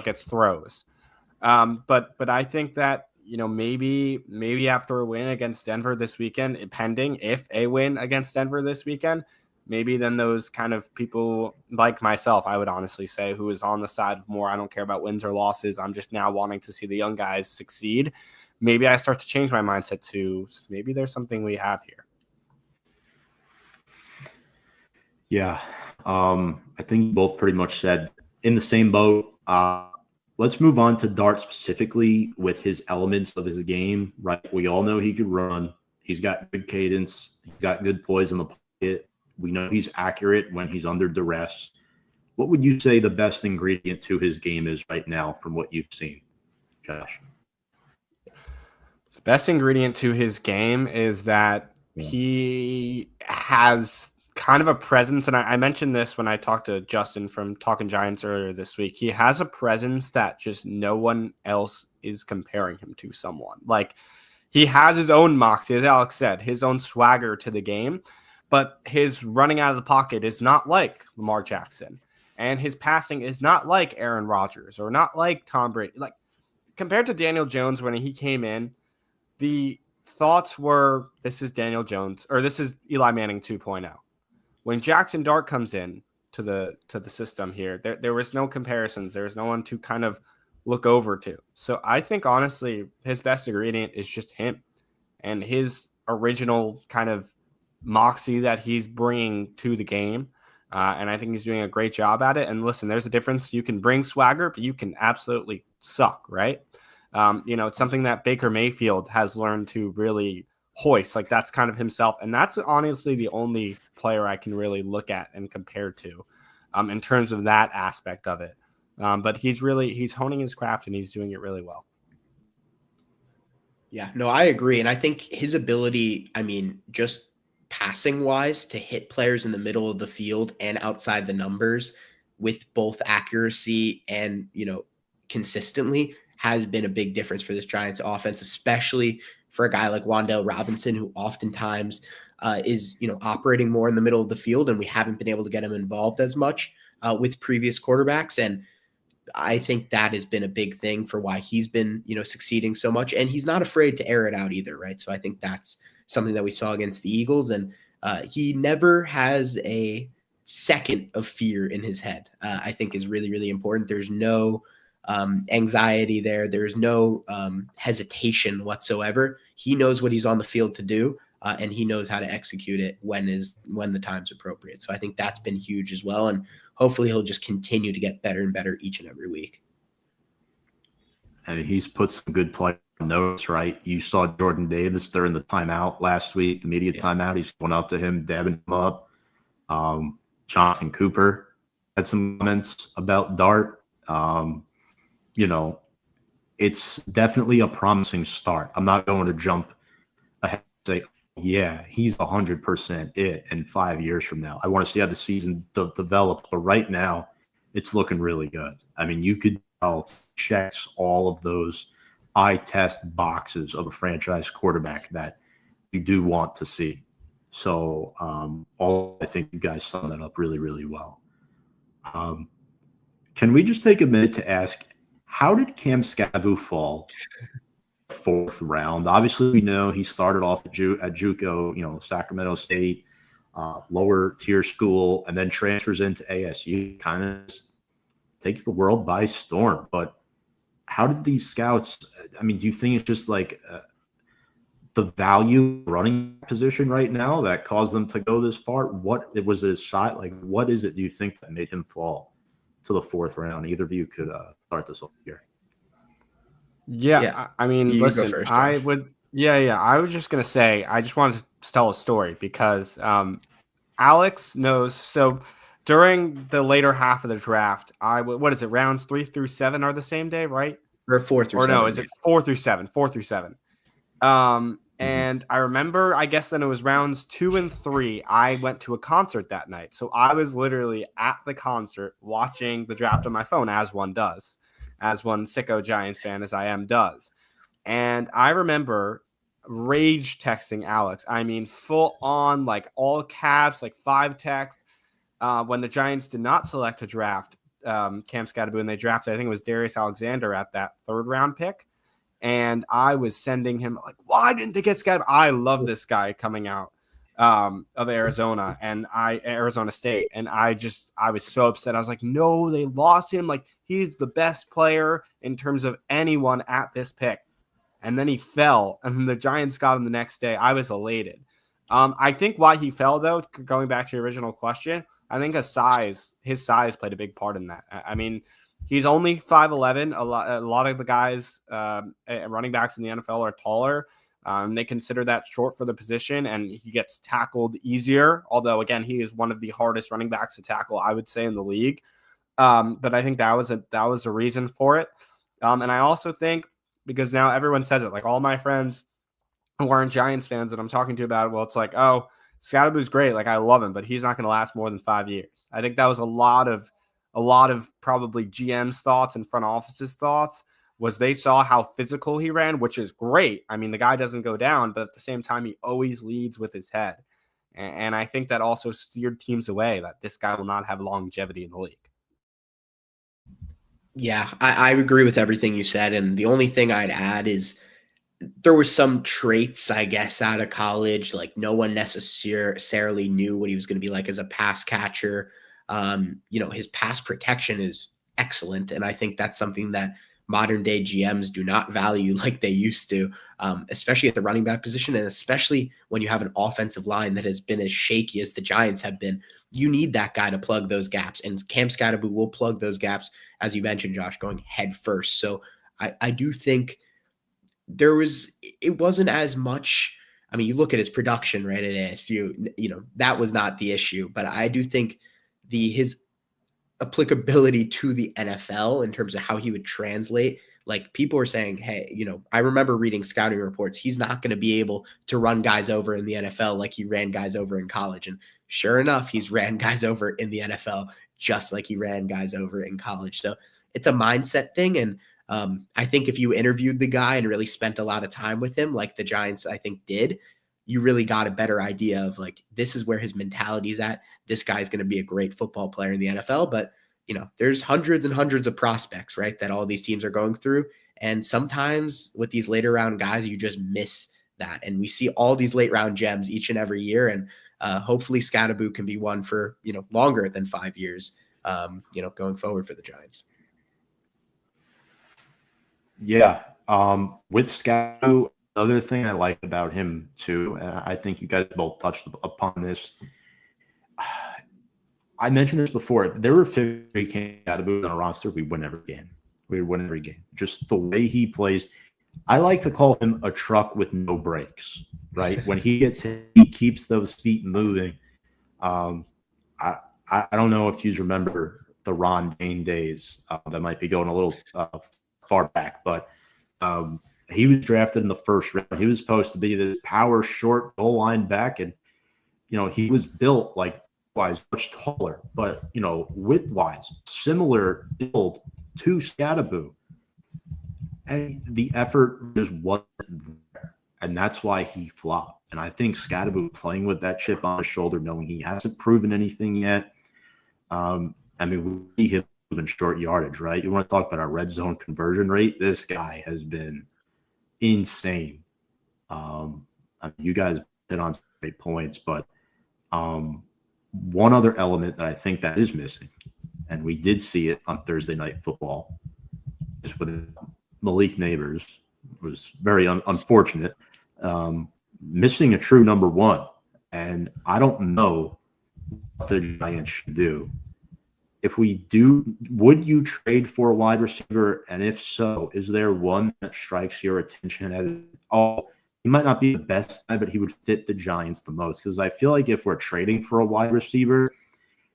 gets throws. But I think that, maybe after a win against Denver this weekend, pending if a win against Denver this weekend, maybe than those kind of people like myself, I would honestly say, who is on the side of more, I don't care about wins or losses. I'm just now wanting to see the young guys succeed. Maybe I start to change my mindset to maybe there's something we have here. Yeah. I think you both pretty much said in the same boat. Let's move on to Dart specifically with his elements of his game, right? We all know he could run. He's got good cadence. He's got good poise in the pocket. We know he's accurate when he's under duress. What would you say the best ingredient to his game is right now from what you've seen, Josh? The best ingredient to his game is that he has kind of a presence, and I mentioned this when I talked to Justin from Talking Giants earlier this week. He has a presence that just no one else is comparing him to someone. Like, he has his own moxie, as Alex said, his own swagger to the game, but his running out of the pocket is not like Lamar Jackson, and his passing is not like Aaron Rodgers or not like Tom Brady. Like, compared to Daniel Jones when he came in, the thoughts were, this is Daniel Jones, or this is Eli Manning 2.0. When Jaxson Dart comes in to the system here, there was no comparisons. There was no one to kind of look over to. So I think, honestly, his best ingredient is just him and his original kind of moxie that he's bringing to the game. And I think he's doing a great job at it. And listen, there's a difference. You can bring swagger, but you can absolutely suck, right? It's something that Baker Mayfield has learned to really hoist. Like, that's kind of himself. And that's honestly the only player I can really look at and compare to in terms of that aspect of it. But he's honing his craft and he's doing it really well. Yeah, no, I agree. And I think his ability, just passing wise, to hit players in the middle of the field and outside the numbers with both accuracy and, consistently has been a big difference for this Giants offense, especially for a guy like Wan'Dale Robinson, who oftentimes is, operating more in the middle of the field, and we haven't been able to get him involved as much with previous quarterbacks. And I think that has been a big thing for why he's been, succeeding so much. And he's not afraid to air it out either, right? So I think that's something that we saw against the Eagles. And he never has a second of fear in his head, I think is really, really important. There's no anxiety there. There's no hesitation whatsoever. He knows what he's on the field to do, and he knows how to execute it when the time's appropriate. So I think that's been huge as well. And hopefully he'll just continue to get better and better each and every week. And he's put some good play notes, right? You saw Jordan Davis during the timeout last week, the media timeout. He's going up to him, dabbing him up. Jonathan Cooper had some comments about Dart. It's definitely a promising start. I'm not going to jump ahead and say, yeah, he's 100% it in 5 years from now. I want to see how the season develops, but right now it's looking really good. You could tell checks all of those eye test boxes of a franchise quarterback that you do want to see. So I think you guys summed that up really, really well. Can we just take a minute to ask, how did Cam Skattebo fall 4th round? Obviously, we know he started off at JUCO, Sacramento State, lower tier school, and then transfers into ASU. Kind of takes the world by storm. But how did these scouts? Do you think it's just like the value running position right now that caused them to go this far? What it was his shot? Like, what is it? Do you think that made him fall to the 4th round? Either of you could start this off here. Yeah. Listen, first, I would. Yeah. I was just going to say, I just wanted to tell a story because Alex knows. So during the later half of the draft, what is it? Rounds 3 through 7 are the same day, right? Or 4 through 7. Or no, is it 4 through 7? 4 through 7. And I remember, I guess then it was rounds 2 and 3. I went to a concert that night. So I was literally at the concert watching the draft on my phone, as one does, as one sicko Giants fan as I am does. And I remember rage texting Alex. Full on, like all caps, like 5 texts. When the Giants did not select to draft Cam Skattebo, and they drafted, I think it was Darius Alexander at that 3rd round pick. And I was sending him like, why didn't they get Skattebo? I love this guy coming out of Arizona Arizona State. And I was so upset. I was like, no, they lost him. Like, he's the best player in terms of anyone at this pick. And then he fell, and the Giants got him the next day. I was elated. I think why he fell, though, going back to your original question, I think his size played a big part in that. I mean, he's only 5'11". A lot of the guys, running backs in the NFL, are taller. They consider that short for the position, and he gets tackled easier. Although, again, he is one of the hardest running backs to tackle, I would say, in the league. But I think that was a reason for it. And I also think, because now everyone says it, like all my friends who aren't Giants fans that I'm talking to about it, well, it's like, oh, Skattebo's great. Like, I love him, but he's not going to last more than 5 years. I think that was a lot of probably GM's thoughts and front office's thoughts, was they saw how physical he ran, which is great. I mean, the guy doesn't go down, but at the same time, he always leads with his head. And I think that also steered teams away, that this guy will not have longevity in the league. Yeah, I agree with everything you said. And the only thing I'd add is there were some traits, I guess, out of college. Like, no one necessarily knew what he was going to be like as a pass catcher. His pass protection is excellent. And I think that's something that modern day GMs do not value like they used to, especially at the running back position. And especially when you have an offensive line that has been as shaky as the Giants have been, you need that guy to plug those gaps. And Cam Skattebo will plug those gaps, as you mentioned, Josh, going head first. So I do think it wasn't as much. I mean, you look at his production, right, at ASU, that was not the issue. But I do think his applicability to the NFL in terms of how he would translate, like, people are saying, hey, I remember reading scouting reports, he's not going to be able to run guys over in the NFL like he ran guys over in college. And sure enough, he's ran guys over in the NFL just like he ran guys over in college. So it's a mindset thing. And I think if you interviewed the guy and really spent a lot of time with him, like the Giants, I think, did, you really got a better idea of, like, this is where his mentality's at. This guy's going to be a great football player in the NFL. But, there's hundreds and hundreds of prospects, right, that all these teams are going through. And sometimes with these later round guys, you just miss that. And we see all these late round gems each and every year. And hopefully Skattebo can be one for, longer than 5 years, going forward for the Giants. Yeah. With Skattebo, another thing I like about him too, and I think you guys both touched upon this. I mentioned this before. There were 50 Skattebo on a roster, we win every game. We win every game. Just the way he plays. I like to call him a truck with no brakes, right? When he gets hit, he keeps those feet moving. I don't know if you remember the Ron Dane days. That might be going a little far back, but he was drafted in the first round. He was supposed to be this power short goal line back, and he was built like wise, much taller, but width-wise, similar build to Skattebo. And the effort just wasn't there. And that's why he flopped. And I think Skattebo playing with that chip on his shoulder, knowing he hasn't proven anything yet. We see him moving short yardage, right? You want to talk about our red zone conversion rate? This guy has been insane. You guys hit on some great points, but one other element that I think that is missing, and we did see it on Thursday Night Football, is with Malik Neighbors. It was very unfortunate. Missing a true number one. And I don't know what the Giants should do. If we do, would you trade for a wide receiver? And if so, is there one that strikes your attention as, he might not be the best guy, but he would fit the Giants the most? Because I feel like if we're trading for a wide receiver,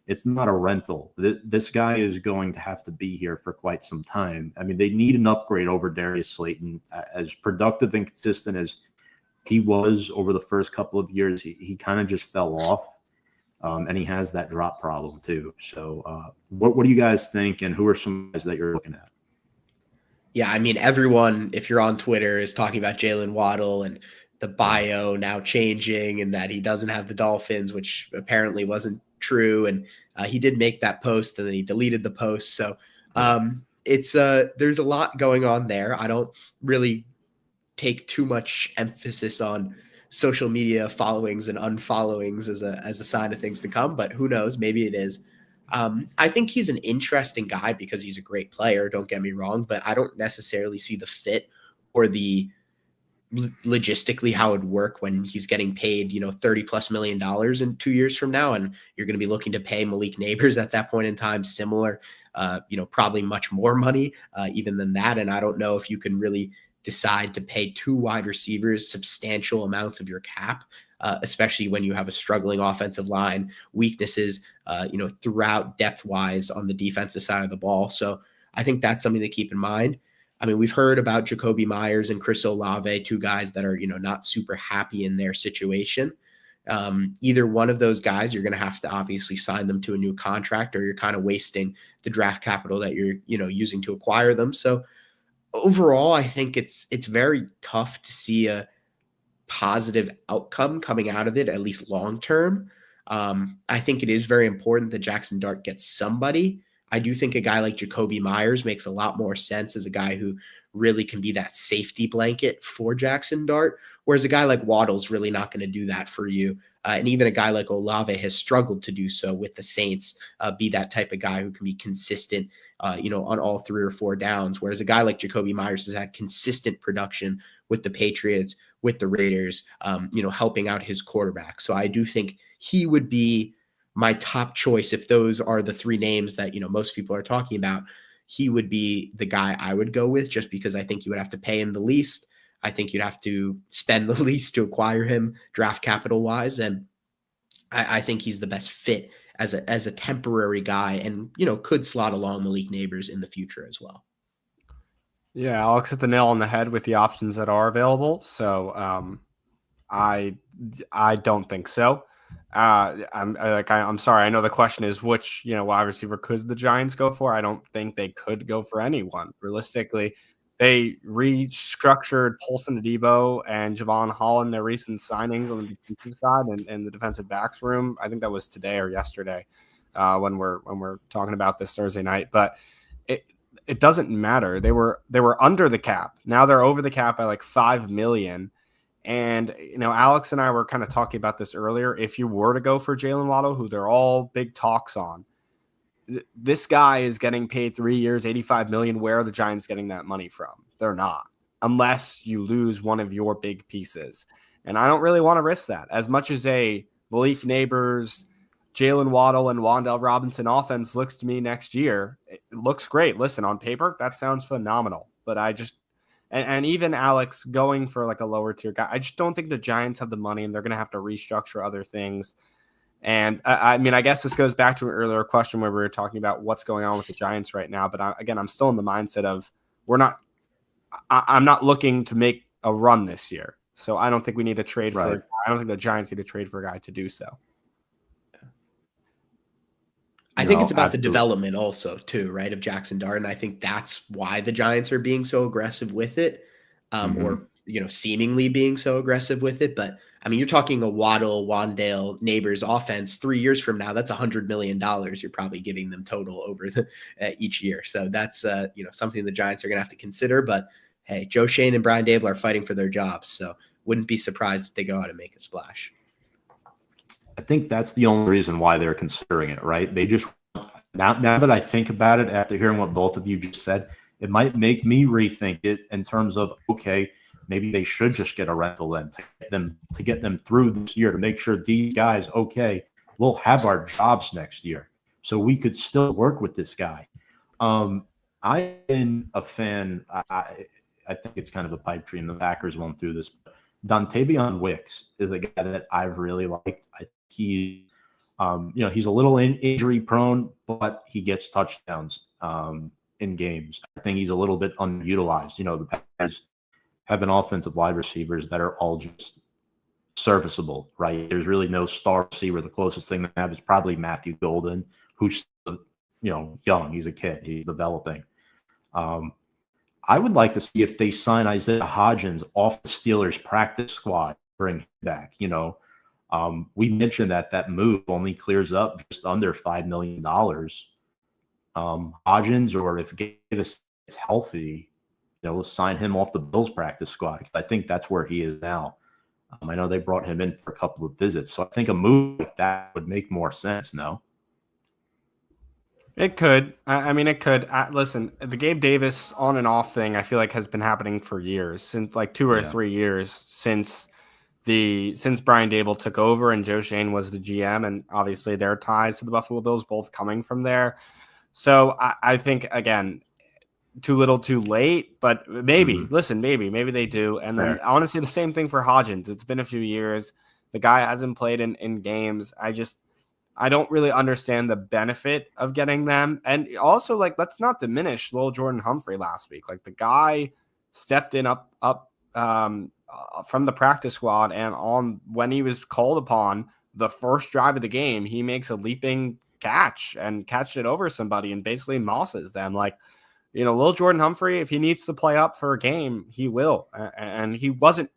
it's not a rental. This guy is going to have to be here for quite some time. I mean, they need an upgrade over Darius Slayton. As productive and consistent as he was over the first couple of years, he kind of just fell off. And he has that drop problem too. So what do you guys think, and who are some guys that you're looking at? Yeah, I mean, everyone, if you're on Twitter, is talking about Jalen Waddle and the bio now changing and that he doesn't have the Dolphins, which apparently wasn't true. And he did make that post and then he deleted the post. So there's a lot going on there. I don't really take too much emphasis on social media followings and unfollowings as a sign of things to come, but who knows? Maybe it is. I think he's an interesting guy because he's a great player. Don't get me wrong, but I don't necessarily see the fit or the logistically how it would work when he's getting paid, $30+ million in 2 years from now, and you're going to be looking to pay Malik Neighbors at that point in time similar, probably much more money even than that. And I don't know if you can really decide to pay 2 wide receivers substantial amounts of your cap, especially when you have a struggling offensive line, weaknesses, throughout depth wise on the defensive side of the ball. So I think that's something to keep in mind. I mean, we've heard about Jacoby Myers and Chris Olave, 2 guys that are, not super happy in their situation. Either one of those guys, you're going to have to obviously sign them to a new contract, or you're kind of wasting the draft capital that you're, using to acquire them. So overall, I think it's very tough to see a positive outcome coming out of it, at least long term. I think it is very important that Jaxson Dart gets somebody. I do think a guy like Jacoby Myers makes a lot more sense as a guy who really can be that safety blanket for Jaxson Dart, whereas a guy like Waddle's really not going to do that for you. And even a guy like Olave has struggled to do so with the Saints, be that type of guy who can be consistent, on all 3 or 4 downs, whereas a guy like Jacoby Myers has had consistent production with the Patriots, with the Raiders, helping out his quarterback. So I do think he would be my top choice. If those are the 3 names that, most people are talking about, he would be the guy I would go with, just because I think you would have to pay him the least. I think you'd have to spend the least to acquire him draft capital wise. And I think he's the best fit as a temporary guy, and, could slot along Malik Neighbors in the future as well. Yeah, Alex hit the nail on the head with the options that are available. So I don't think so. I'm sorry. I know the question is which, wide receiver could the Giants go for? I don't think they could go for anyone. Realistically, they restructured Paulson Adebo and Javon Holland, their recent signings on the defensive side and the defensive backs room. I think that was today or yesterday when we're talking about this Thursday night. But it doesn't matter. They were under the cap. Now they're over the cap by like $5 million. And, Alex and I were kind of talking about this earlier. If you were to go for Jalen Waddle, who they're all big talks on, this guy is getting paid 3 years, $85 million. Where are the Giants getting that money from? They're not, unless you lose one of your big pieces. And I don't really want to risk that. As much as a Malik Neighbors, Jalen Waddle, and Wan'Dale Robinson offense looks to me next year, it looks great. Listen, on paper, that sounds phenomenal. But and even Alex going for like a lower tier guy, I just don't think the Giants have the money, and they're going to have to restructure other things. And I mean, I guess this goes back to an earlier question where we were talking about what's going on with the Giants right now. But I'm still in the mindset of I'm not looking to make a run this year. So I don't think we need to trade for. I don't think the Giants need to trade for a guy to do so. I think it's about the development also too, right, of Jaxson Dart. And I think that's why the Giants are being so aggressive with it, or, seemingly being so aggressive with it. But I mean, you're talking a Waddle, Wan'Dale, Neighbors offense 3 years from now. That's $100 million. You're probably giving them total over each year. So that's, something the Giants are going to have to consider. But hey, Joe Shane and Brian Dable are fighting for their jobs. So wouldn't be surprised if they go out and make a splash. I think that's the only reason why they're considering it, right? They just now that I think about it, after hearing what both of you just said, it might make me rethink it in terms of, okay, maybe they should just get a rental then to get them through this year, to make sure these guys, okay, we'll have our jobs next year, so we could still work with this guy. I've been a fan. I think it's kind of a pipe dream. The Packers went through this. Dontavion Wicks is a guy that I've really liked. I think he's a little injury prone, but he gets touchdowns in games. I think he's a little bit underutilized. The Packers have an offensive wide receivers that are all just serviceable, right? There's really no star receiver. The closest thing they have is probably Matthew Golden, who's young. He's a kid. He's developing. I would like to see if they sign Isaiah Hodgins off the Steelers practice squad, bring him back. We mentioned that move only clears up just under $5 million. Hodgins, or if Gavis is healthy, we'll sign him off the Bills practice squad. I think that's where he is now. I know they brought him in for a couple of visits, so I think a move like that would make more sense. No. It could. I mean, it could. Listen, the Gabe Davis on and off thing, I feel like has been happening for years, since like 2 or 3 years since Brian Dable took over and Joe Shane was the GM, and obviously their ties to the Buffalo Bills both coming from there. So I think, again, too little, too late, but maybe, maybe they do. And then I want to say the same thing for Hodgins. It's been a few years. The guy hasn't played in games. I don't really understand the benefit of getting them. And also, like, let's not diminish Lil Jordan Humphrey last week. Like, the guy stepped in up from the practice squad, and on when he was called upon the first drive of the game, he makes a leaping catch and catched it over somebody and basically mosses them. Like, Lil Jordan Humphrey, if he needs to play up for a game, he will. And he wasn't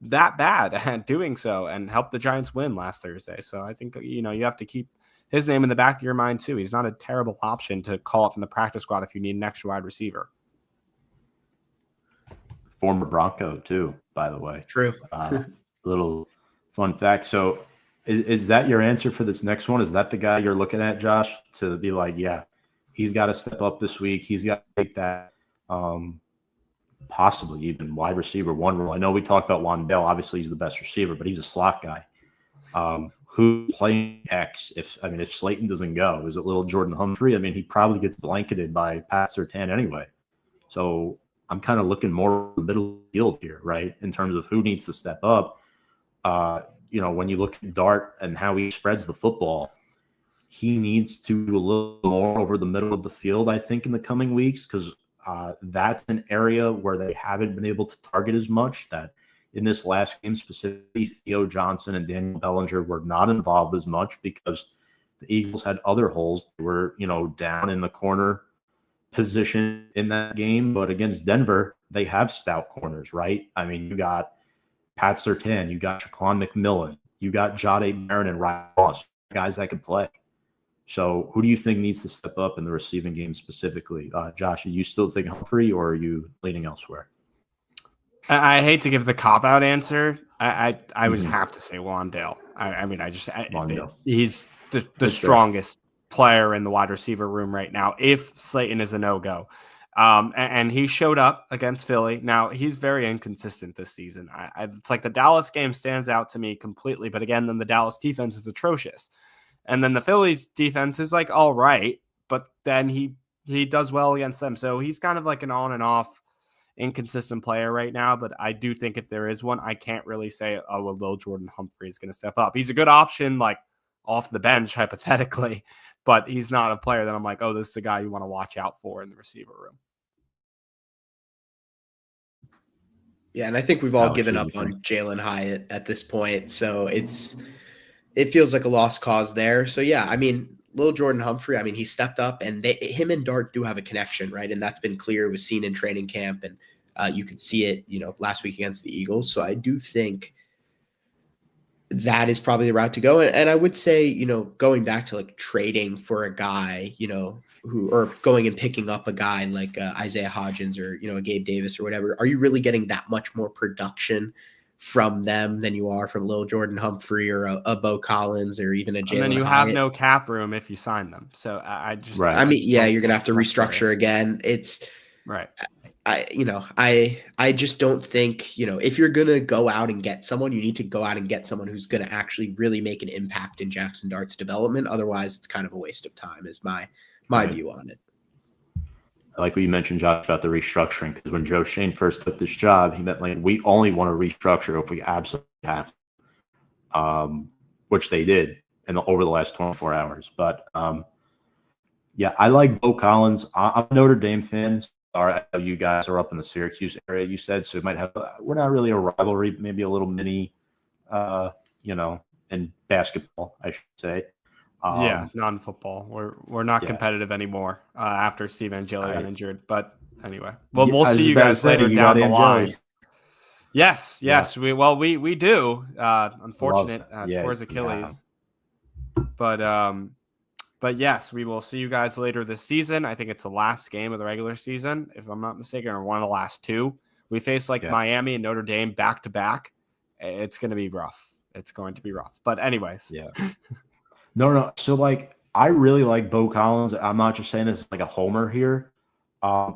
that bad at doing so and helped the Giants win last Thursday. So I think, you have to keep his name in the back of your mind too. He's not a terrible option to call up from the practice squad if you need an extra wide receiver. Former Bronco too, by the way. True. Little fun fact. So is that your answer for this next one? Is that the guy you're looking at, Josh, to be like, yeah, he's got to step up this week. He's got to take that possibly even wide receiver one role. I know we talked about Wandale. Obviously, he's the best receiver, but he's a slot guy. Who's playing X? If Slayton doesn't go, is it little Jordan Humphrey? I mean, he probably gets blanketed by Pat Surtain anyway. So I'm kind of looking more middle field here, right, in terms of who needs to step up. When you look at Dart and how he spreads the football, he needs to do a little more over the middle of the field, I think, in the coming weeks, because that's an area where they haven't been able to target as much. That in this last game specifically, Theo Johnson and Daniel Bellinger were not involved as much because the Eagles had other holes. They were, down in the corner position in that game. But against Denver, they have stout corners, right? I mean, you got Pat Surtain, you got Shaquan McMillan, you got Jade Barron and Ryan Moss, guys that can play. So who do you think needs to step up in the receiving game specifically? Josh, are you still thinking Humphrey, or are you leaning elsewhere? I hate to give the cop-out answer. I would have to say Wandale. Wandale. He's the strongest player in the wide receiver room right now if Slayton is a no-go. And he showed up against Philly. Now, he's very inconsistent this season. It's like the Dallas game stands out to me completely, but again, then the Dallas defense is atrocious. And then the Phillies defense is like all right, but then he does well against them. So he's kind of like an on and off inconsistent player right now. But I do think if there is one, I can't really say, oh, well, Lil Jordan Humphrey is going to step up. He's a good option, like off the bench, hypothetically, but he's not a player that I'm like, oh, this is a guy you want to watch out for in the receiver room. Yeah, and I think we've all given up on Jalen Hyatt at this point. So it feels like a lost cause there. So, yeah, I mean, Lil Jordan Humphrey, I mean, he stepped up, and him and Dart do have a connection, right? And that's been clear. It was seen in training camp, and you could see it, last week against the Eagles. So I do think that is probably the route to go. And I would say, going back to like trading for a guy, or going and picking up a guy like Isaiah Hodgins or, a Gabe Davis or whatever, are you really getting that much more production from them than you are from Lil Jordan Humphrey or a Bo Collins or even a Jalen Hyatt? And then you have no cap room if you sign them. So I just, right. I mean, yeah, you're going to have to restructure again. It's right. I just don't think, if you're going to go out and get someone, you need to go out and get someone who's going to actually really make an impact in Jaxson Dart's development. Otherwise, it's kind of a waste of time is my view on it. I like what you mentioned, Josh, about the restructuring, because when Joe Shane first took this job, he meant like, we only want to restructure if we absolutely have, which they did over the last 24 hours. But yeah, I like Bo Collins. I'm a Notre Dame fan. I know you guys are up in the Syracuse area, you said, so we might have we're not really a rivalry, maybe a little mini, in basketball, I should say. Yeah, non-football. We're not competitive anymore after Steve Angeli got injured. But anyway, we'll see you guys later down the line. Yes. Yeah. We do. Unfortunate towards Achilles. But yes, we will see you guys later this season. I think it's the last game of the regular season, if I'm not mistaken, or one of the last two. We face Miami and Notre Dame back to back, it's going to be rough. It's going to be rough. But anyways. Yeah. No. So, like, I really like Bo Collins. I'm not just saying this like a homer here.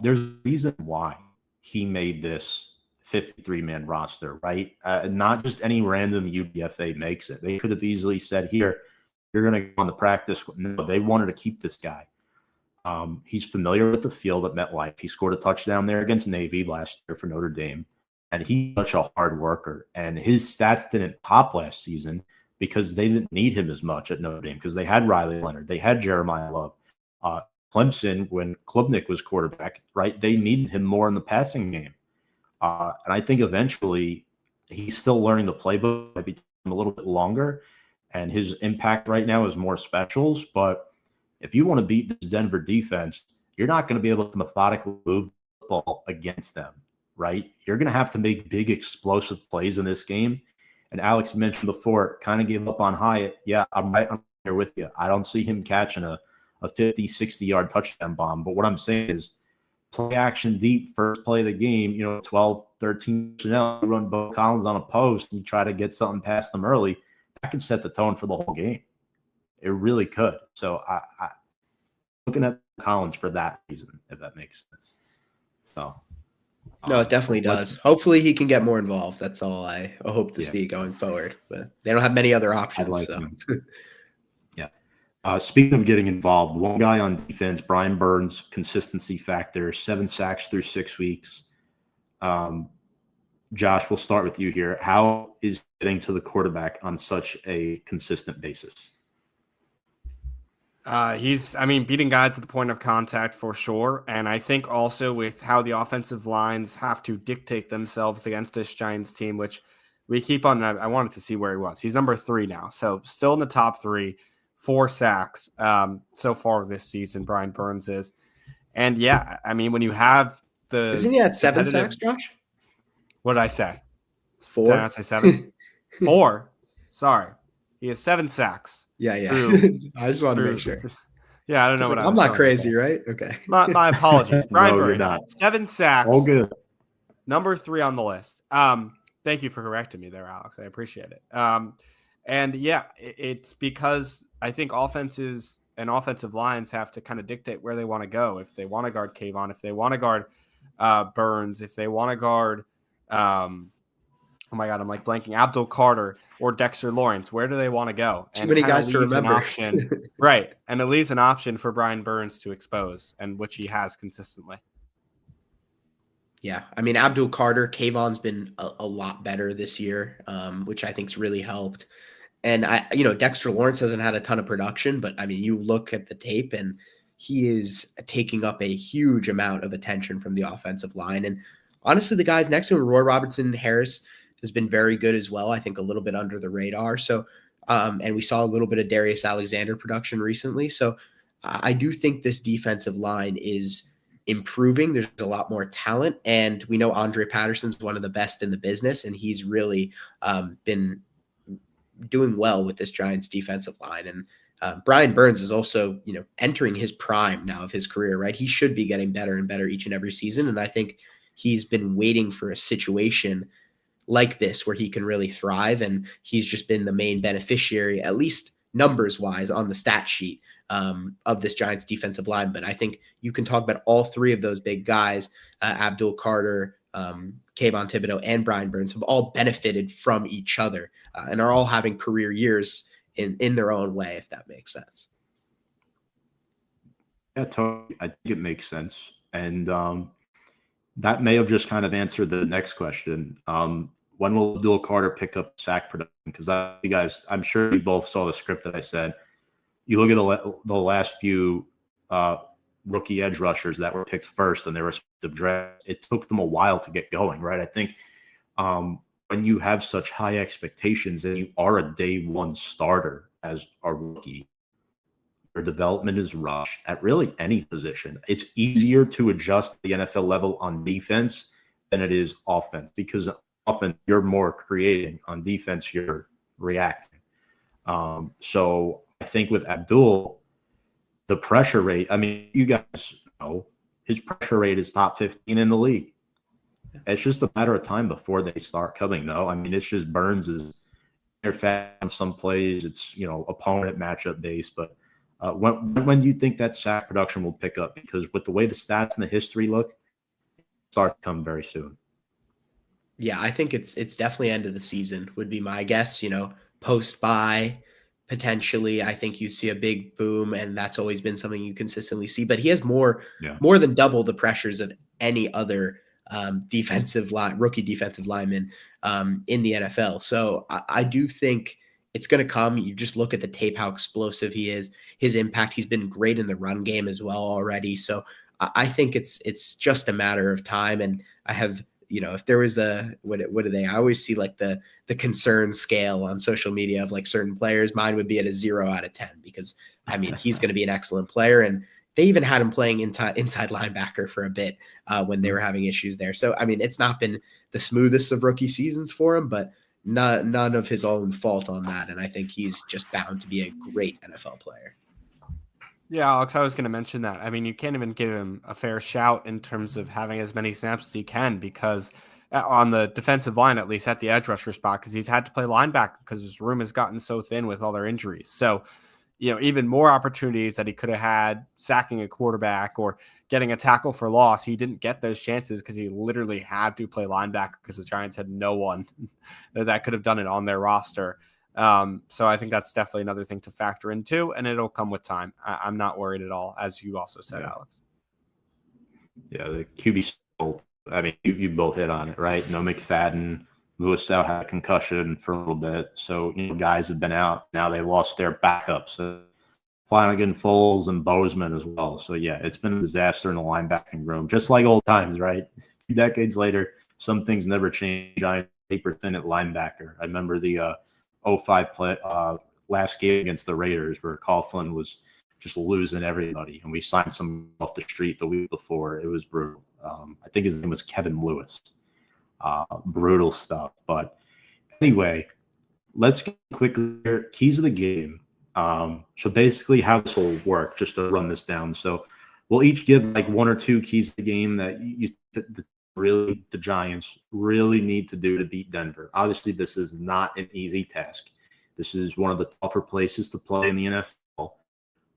There's a reason why he made this 53-man roster, right? Not just any random UDFA makes it. They could have easily said, here, you're going to go on the practice. No, they wanted to keep this guy. He's familiar with the field at MetLife. He scored a touchdown there against Navy last year for Notre Dame. And he's such a hard worker. And his stats didn't pop last season because they didn't need him as much at Notre Dame because they had Riley Leonard. They had Jeremiah Love. Clemson, when Klubnik was quarterback, right, they needed him more in the passing game. And I think eventually he's still learning the playbook. Might be a little bit longer. And his impact right now is more specials. But if you want to beat this Denver defense, you're not going to be able to methodically move the ball against them, right? You're going to have to make big explosive plays in this game. And Alex mentioned before, kind of gave up on Hyatt. Yeah, I'm right there with you. I don't see him catching a 50, 60-yard touchdown bomb. But what I'm saying is play action deep, first play of the game, 12, 13 personnel, you run Bo Collins on a post and you try to get something past them early. That can set the tone for the whole game. It really could. So I looking at Collins for that reason, if that makes sense. So no, it definitely does. Hopefully he can get more involved. That's all I hope to see going forward. But they don't have many other options. Yeah. Speaking of getting involved, one guy on defense, Brian Burns, consistency factor, 7 sacks through 6 weeks. Josh, we'll start with you here. How is getting to the quarterback on such a consistent basis? Beating guys at the point of contact for sure. And I think also with how the offensive lines have to dictate themselves against this Giants team, which we keep on. I wanted to see where he was. He's number 3 now. So still in the top 3, 4 sacks so far this season, Brian Burns is. And yeah, I mean, when you have the. Isn't he at 7 sacks, Josh? What did I say? 4. Did I not say 7? 4. Sorry. He has 7 sacks. Yeah. I just wanted to make sure. Yeah, I don't know what I'm not crazy, right? Okay. My apologies. Brian Burns, you're not. 7 sacks. All good. Number 3 on the list. Thank you for correcting me there, Alex. I appreciate it. And yeah, it's because I think offenses and offensive lines have to kind of dictate where they want to go. If they want to guard Kayvon, if they want to guard Burns, if they want to guard oh my God, I'm like blanking. Abdul Carter or Dexter Lawrence. Where do they want to go? Too many guys to remember. Right. And it leaves an option for Brian Burns to expose, and which he has consistently. Yeah. I mean, Abdul Carter, Kayvon's been a lot better this year, which I think's really helped. And Dexter Lawrence hasn't had a ton of production, but I mean, you look at the tape and he is taking up a huge amount of attention from the offensive line. And honestly, the guys next to him, Roy Robinson Harris, has been very good as well. I think a little bit under the radar. So, and we saw a little bit of Darius Alexander production recently. So I do think this defensive line is improving. There's a lot more talent. And we know Andre Patterson's one of the best in the business. And he's really been doing well with this Giants defensive line. And Brian Burns is also, entering his prime now of his career, right? He should be getting better and better each and every season. And I think he's been waiting for a situation like this where he can really thrive. And he's just been the main beneficiary, at least numbers wise, on the stat sheet of this Giants defensive line. But I think you can talk about all 3 of those big guys, Abdul Carter, Kayvon Thibodeau, and Brian Burns have all benefited from each other and are all having career years in their own way, if that makes sense. Yeah, totally. I think it makes sense. And that may have just kind of answered the next question. When will Abdul Carter pick up sack production? Because you guys, I'm sure you both saw the script that I said. You look at the last few rookie edge rushers that were picked first in their respective drafts. It took them a while to get going, right? I think when you have such high expectations and you are a day one starter as a rookie, your development is rushed at really any position. It's easier to adjust to the NFL level on defense than it is offense, because often you're more creating. On defense, you're reacting. So I think with Abdul, the pressure rate, I mean, you guys know his pressure rate is top 15 in the league. It's just a matter of time before they start coming, though. I mean, it's just Burns is they're fast on some plays. It's, opponent matchup based. But when do you think that sack production will pick up? Because with the way the stats and the history look, start to come very soon. Yeah, I think it's definitely end of the season would be my guess. Post bye potentially. I think you see a big boom, and that's always been something you consistently see. But he has more than double the pressures of any other rookie defensive lineman in the NFL. So I do think it's going to come. You just look at the tape, how explosive he is, his impact. He's been great in the run game as well already. So I think it's just a matter of time. And I have, if there was what do they? I always see like the concern scale on social media of like certain players. Mine would be at a 0 out of 10 because I mean he's going to be an excellent player, and they even had him playing inside linebacker for a bit when they were having issues there. So I mean it's not been the smoothest of rookie seasons for him, but none of his own fault on that. And I think he's just bound to be a great NFL player. Yeah, Alex, I was going to mention that. I mean, you can't even give him a fair shout in terms of having as many snaps as he can, because on the defensive line, at least at the edge rusher spot, because he's had to play linebacker because his room has gotten so thin with all their injuries. So, even more opportunities that he could have had sacking a quarterback or getting a tackle for loss. He didn't get those chances because he literally had to play linebacker because the Giants had no one that could have done it on their roster. So I think that's definitely another thing to factor into, and it'll come with time. I'm not worried at all, as you also said, Alex. Yeah, the QB, I mean, you both hit on it, right? No McFadden. Lewis Dow had a concussion for a little bit. So, guys have been out. Now they lost their backups. Flanagan, Foles, and Bozeman as well. So, yeah, it's been a disaster in the linebacking room, just like old times, right? Decades later, some things never change. Giants paper thin at linebacker. I remember the 05 play, last game against the Raiders where Coughlin was just losing everybody, and we signed some off the street the week before. It was brutal. I think his name was Kevin Lewis. Brutal stuff. But anyway, let's get quickly here. Keys of the game. So basically how this will work, just to run this down. So we'll each give like one or two keys of the game that the Giants really need to do to beat Denver. Obviously, this is not an easy task. This is one of the tougher places to play in the NFL.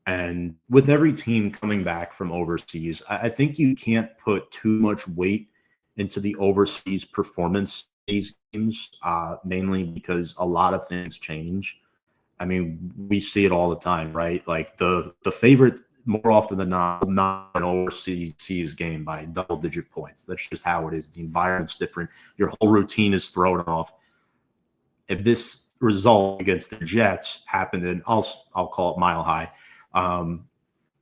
And with every team coming back from overseas, I think you can't put too much weight into the overseas performance these games, mainly because a lot of things change. I mean, we see it all the time, right? Like the favorite more often than not an overseas game by double-digit points. That's just how it is. The environment's different. Your whole routine is thrown off. If this result against the Jets happened in, I'll call it Mile High,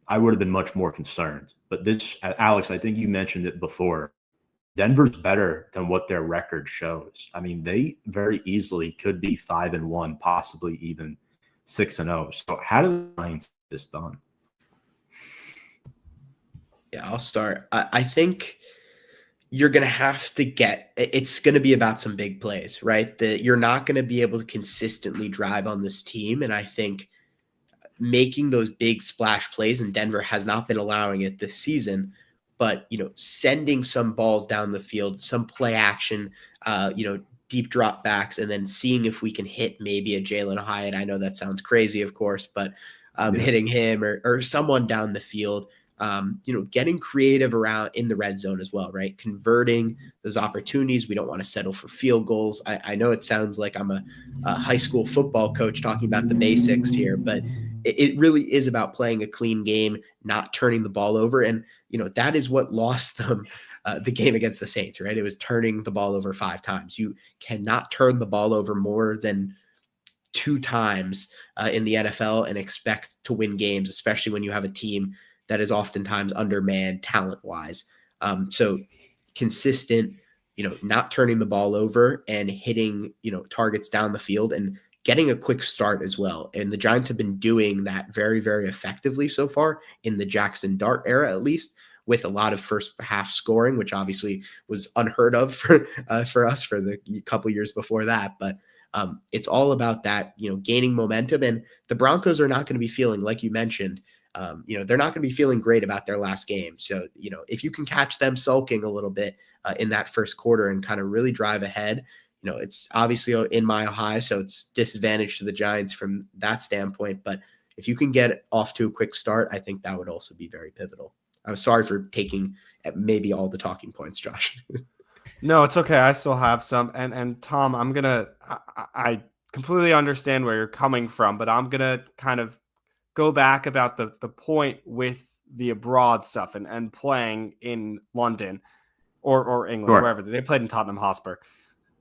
I would have been much more concerned. But this, Alex, I think you mentioned it before. Denver's better than what their record shows. I mean, they very easily could be 5-1, possibly even 6-0. So how do the Giants get this done? Yeah, I'll start. I think you're going to have to it's going to be about some big plays, right? That you're not going to be able to consistently drive on this team. And I think making those big splash plays, and Denver has not been allowing it this season, but, sending some balls down the field, some play action, deep drop backs, and then seeing if we can hit maybe a Jalen Hyatt. I know that sounds crazy, of course, but hitting him or someone down the field, getting creative around in the red zone as well, right? Converting those opportunities. We don't want to settle for field goals. I know it sounds like I'm a high school football coach talking about the basics here, but it really is about playing a clean game, not turning the ball over. And, that is what lost them the game against the Saints, right? It was turning the ball over 5 times. You cannot turn the ball over more than 2 times in the NFL and expect to win games, especially when you have a team that is oftentimes undermanned talent-wise. So consistent, not turning the ball over and hitting, targets down the field and getting a quick start as well. And the Giants have been doing that very, very effectively so far in the Jaxson Dart era, at least, with a lot of first half scoring, which obviously was unheard of for us for the couple years before that. But it's all about that, gaining momentum. And the Broncos are not going to be feeling, like you mentioned, they're not going to be feeling great about their last game. So, if you can catch them sulking a little bit in that first quarter and kind of really drive ahead, it's obviously in Mile High, so it's disadvantage to the Giants from that standpoint. But if you can get off to a quick start, I think that would also be very pivotal. I'm sorry for taking maybe all the talking points, Josh. No, it's okay. I still have some. And Tom, I completely understand where you're coming from, but I'm gonna kind of go back about the point with the abroad stuff and playing in London or England, Sure. wherever they played in Tottenham Hotspur.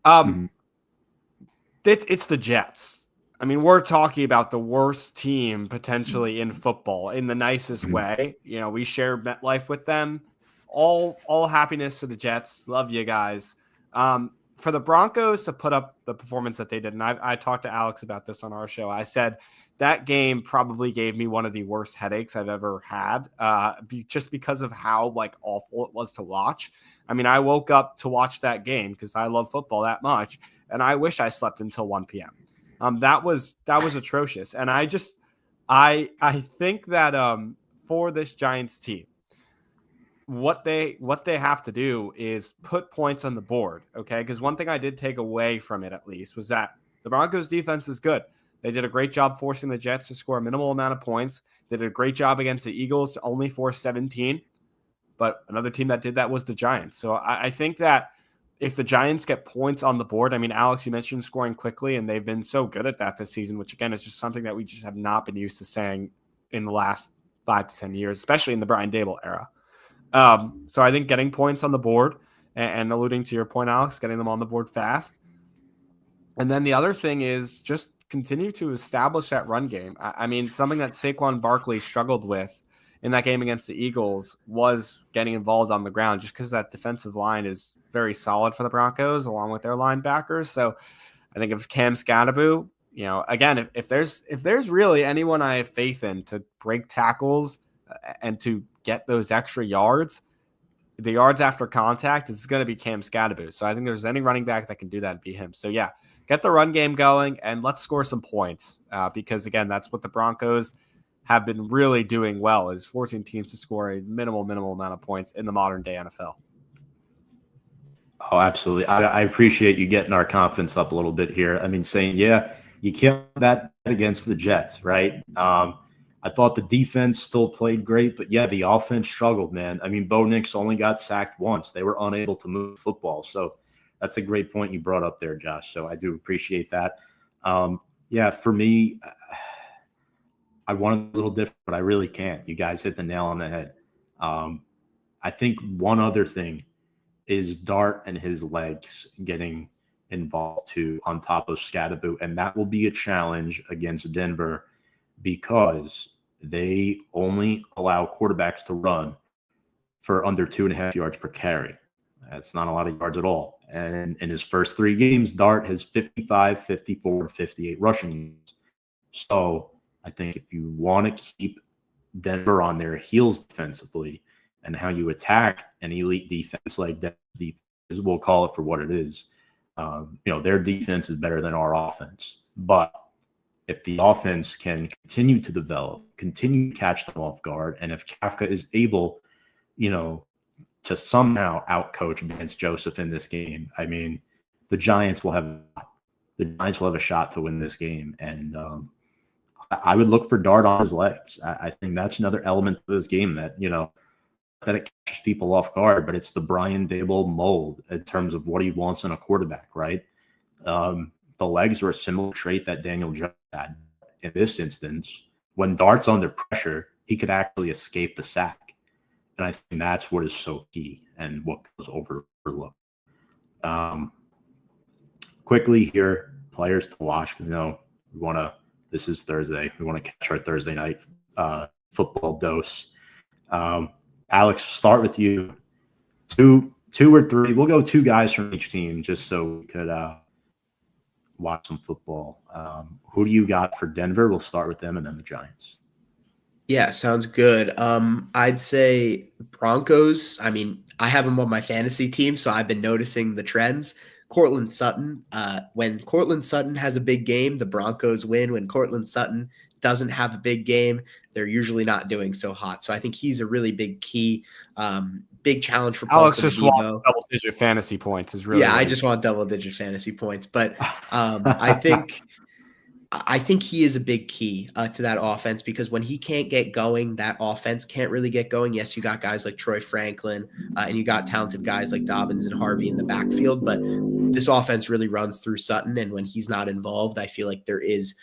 Mhm. It's the Jets. I mean, we're talking about the worst team potentially in football in the nicest way. We shared MetLife with them. All happiness to the Jets. Love you guys. For the Broncos to put up the performance that they did, and I talked to Alex about this on our show. I said that game probably gave me one of the worst headaches I've ever had, just because of how awful it was to watch. I mean, I woke up to watch that game because I love football that much, and I wish I slept until 1 p.m. That was atrocious, and I think that for this Giants team, what they have to do is put points on the board, okay? Because one thing I did take away from it, at least, was that the Broncos defense is good. They did a great job forcing the Jets to score a minimal amount of points. They did a great job against the Eagles to only force 17. But another team that did that was the Giants. So I think that if the Giants get points on the board, I mean, Alex, you mentioned scoring quickly, and they've been so good at that this season, which, again, is just something that we just have not been used to saying in the last 5 to 10 years, especially in the Brian Dable era. So I think getting points on the board and alluding to your point, Alex, getting them on the board fast. And then the other thing is just continue to establish that run game. I mean, something that Saquon Barkley struggled with in that game against the Eagles was getting involved on the ground, just because that defensive line is very solid for the Broncos along with their linebackers. So I think if Cam Skattebo, again, if there's really anyone I have faith in to break tackles and to get those extra yards, the yards after contact, it's going to be Cam Skattebo. So I think there's any running back that can do that and be him. So yeah, get the run game going and let's score some points because, again, that's what the Broncos have been really doing well, is forcing teams to score a minimal amount of points in the modern day NFL. Oh, absolutely. I appreciate you getting our confidence up a little bit here. I mean, saying, yeah, you can't bet against the Jets, right? I thought the defense still played great, but yeah, the offense struggled, man. I mean, Bo Nix only got sacked once. They were unable to move football. So that's a great point you brought up there, Josh. So I do appreciate that. Yeah, for me, I want a little different, but I really can't. You guys hit the nail on the head. I think one other thing is Dart and his legs getting involved too on top of Skattebo, and that will be a challenge against Denver because they only allow quarterbacks to run for under 2.5 yards per carry. That's not a lot of yards at all. And in his first 3 games, Dart has 55, 54, 58 rushing yards. So I think if you want to keep Denver on their heels defensively and how you attack an elite defense like that defense, we'll call it for what it is. Their defense is better than our offense. But if the offense can continue to develop, continue to catch them off guard, and if Kafka is able, to somehow outcoach Vance Joseph in this game, I mean, the Giants will have a shot to win this game. And I would look for Dart on his legs. I think that's another element of this game that, that it catches people off guard, but it's the Brian Dable mold in terms of what he wants in a quarterback, right? The legs are a similar trait that Daniel Jones had. In this instance, when Dart's under pressure, he could actually escape the sack. And I think that's what is so key and what goes overlooked. Quickly here, players to watch. This is Thursday. We want to catch our Thursday night football dose. Alex, start with you. Two or three. We'll go 2 guys from each team just so we could watch some football. Who do you got for Denver? We'll start with them and then the Giants. Yeah, sounds good. I'd say Broncos. I mean, I have them on my fantasy team, so I've been noticing the trends. Cortland Sutton. When Cortland Sutton has a big game, the Broncos win. When Cortland Sutton doesn't have a big game, they're usually not doing so hot. So I think he's a really big key, big challenge for Alex Paulson just wants Adebo. double-digit fantasy points. Is really I just want double-digit fantasy points, but I think he is a big key to that offense, because when he can't get going, that offense can't really get going. Yes, you got guys like Troy Franklin, and you got talented guys like Dobbins and Harvey in the backfield, but this offense really runs through Sutton, and when he's not involved, I feel like there is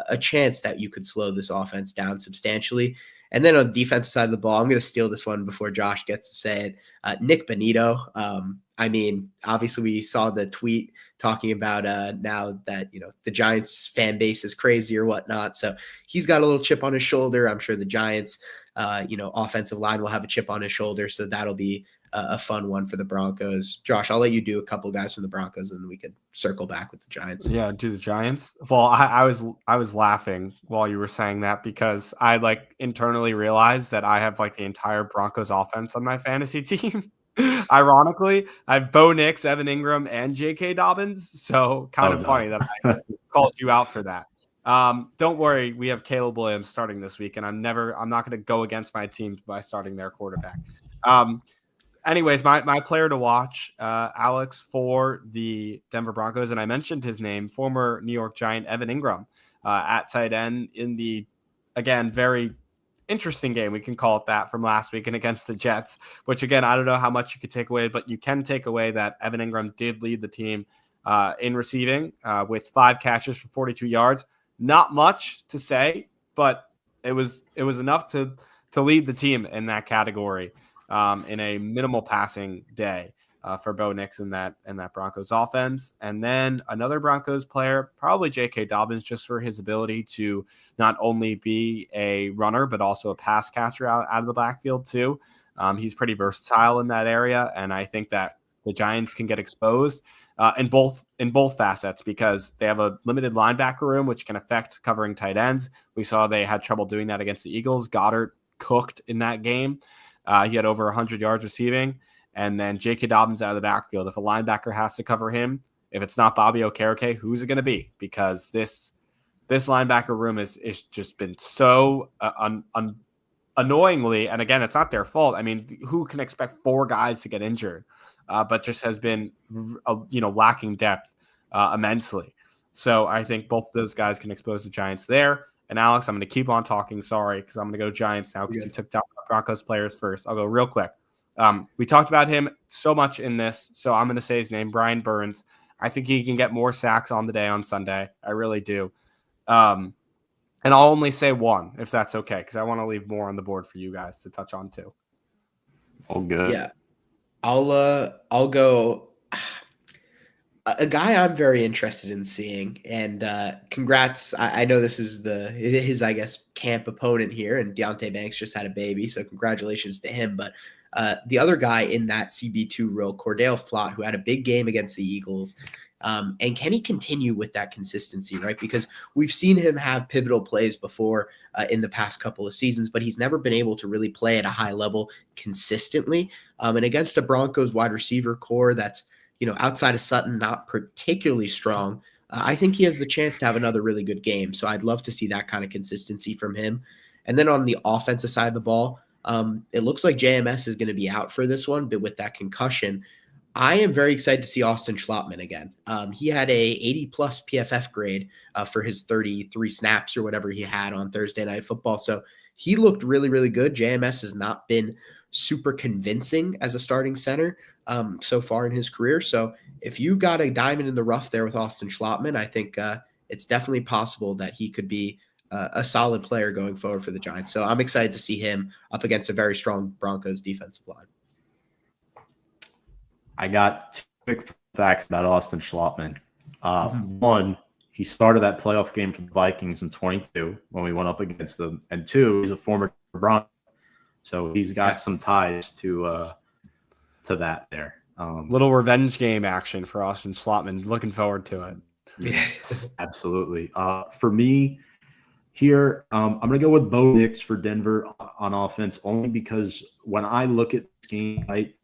a chance that you could slow this offense down substantially. And then on the defensive side of the ball, I'm going to steal this one before Josh gets to say it. Nick Bonito. I mean, obviously we saw the tweet talking about now that, the Giants fan base is crazy or whatnot. So he's got a little chip on his shoulder. I'm sure the Giants, offensive line will have a chip on his shoulder. So that'll be a fun one for the Broncos. Josh, I'll let you do a couple guys from the Broncos, and then we could circle back with the Giants. Yeah, do the Giants. Well, I was laughing while you were saying that, because I internally realized that I have the entire Broncos offense on my fantasy team. Ironically, I have Bo Nix, Evan Ingram, and J.K. Dobbins. So kind of funny that I called you out for that. Don't worry, we have Caleb Williams starting this week, and I'm not going to go against my team by starting their quarterback. Anyways, my player to watch, Alex, for the Denver Broncos, and I mentioned his name, former New York Giant Evan Ingram, at tight end in the, again, very interesting game, we can call it that, from last week and against the Jets, which, again, I don't know how much you could take away, but you can take away that Evan Ingram did lead the team in receiving with 5 catches for 42 yards. Not much to say, but it was enough to lead the team in that category. In a minimal passing day for Bo Nix in that Broncos offense. And then another Broncos player, probably J.K. Dobbins, just for his ability to not only be a runner, but also a pass catcher out of the backfield too. He's pretty versatile in that area, and I think that the Giants can get exposed in both facets, because they have a limited linebacker room, which can affect covering tight ends. We saw they had trouble doing that against the Eagles. Goddard cooked in that game. He had over 100 yards receiving. And then J.K. Dobbins out of the backfield. If a linebacker has to cover him, if it's not Bobby Okereke, who's it going to be? Because this linebacker room is just been so annoyingly, and again, it's not their fault. I mean, who can expect 4 guys to get injured? But just has been, lacking depth immensely. So I think both of those guys can expose the Giants there. And Alex, I'm going to keep on talking. Sorry, because I'm going to go Giants now, because you took down Broncos players first. I'll go real quick. We talked about him so much in this, so I'm going to say his name, Brian Burns. I think he can get more sacks on the day on Sunday. I really do. And I'll only say one, if that's okay, because I want to leave more on the board for you guys to touch on too. All good. Yeah, I'll go. A guy I'm very interested in seeing, and congrats. I know this is his, I guess, camp opponent here, and Deontay Banks just had a baby, so congratulations to him. But the other guy in that CB2 row, Cordell Flott, who had a big game against the Eagles, and can he continue with that consistency, right? Because we've seen him have pivotal plays before in the past couple of seasons, but he's never been able to really play at a high level consistently. And against a Broncos wide receiver core that's, outside of Sutton, not particularly strong, I think he has the chance to have another really good game. So I'd love to see that kind of consistency from him. And then on the offensive side of the ball, it looks like JMS is going to be out for this one, but with that concussion, I am very excited to see Austin Schlottman again. He had a 80+ PFF grade for his 33 snaps or whatever he had on Thursday Night Football. So he looked really, really good. JMS has not been super convincing as a starting center so far in his career. So if you got a diamond in the rough there with Austin Schlottman, I think it's definitely possible that he could be a solid player going forward for the Giants. So I'm excited to see him up against a very strong Broncos defensive line. I got 2 quick facts about Austin Schlottman. One, he started that playoff game for the Vikings in 22 when we went up against them. And 2, he's a former Bronco. So he's got some ties to that there. Little revenge game action for Austin Schlottman. Looking forward to it. Yes, absolutely. For me here, I'm going to go with Bo Nix for Denver on offense, only because when I look at this game, right,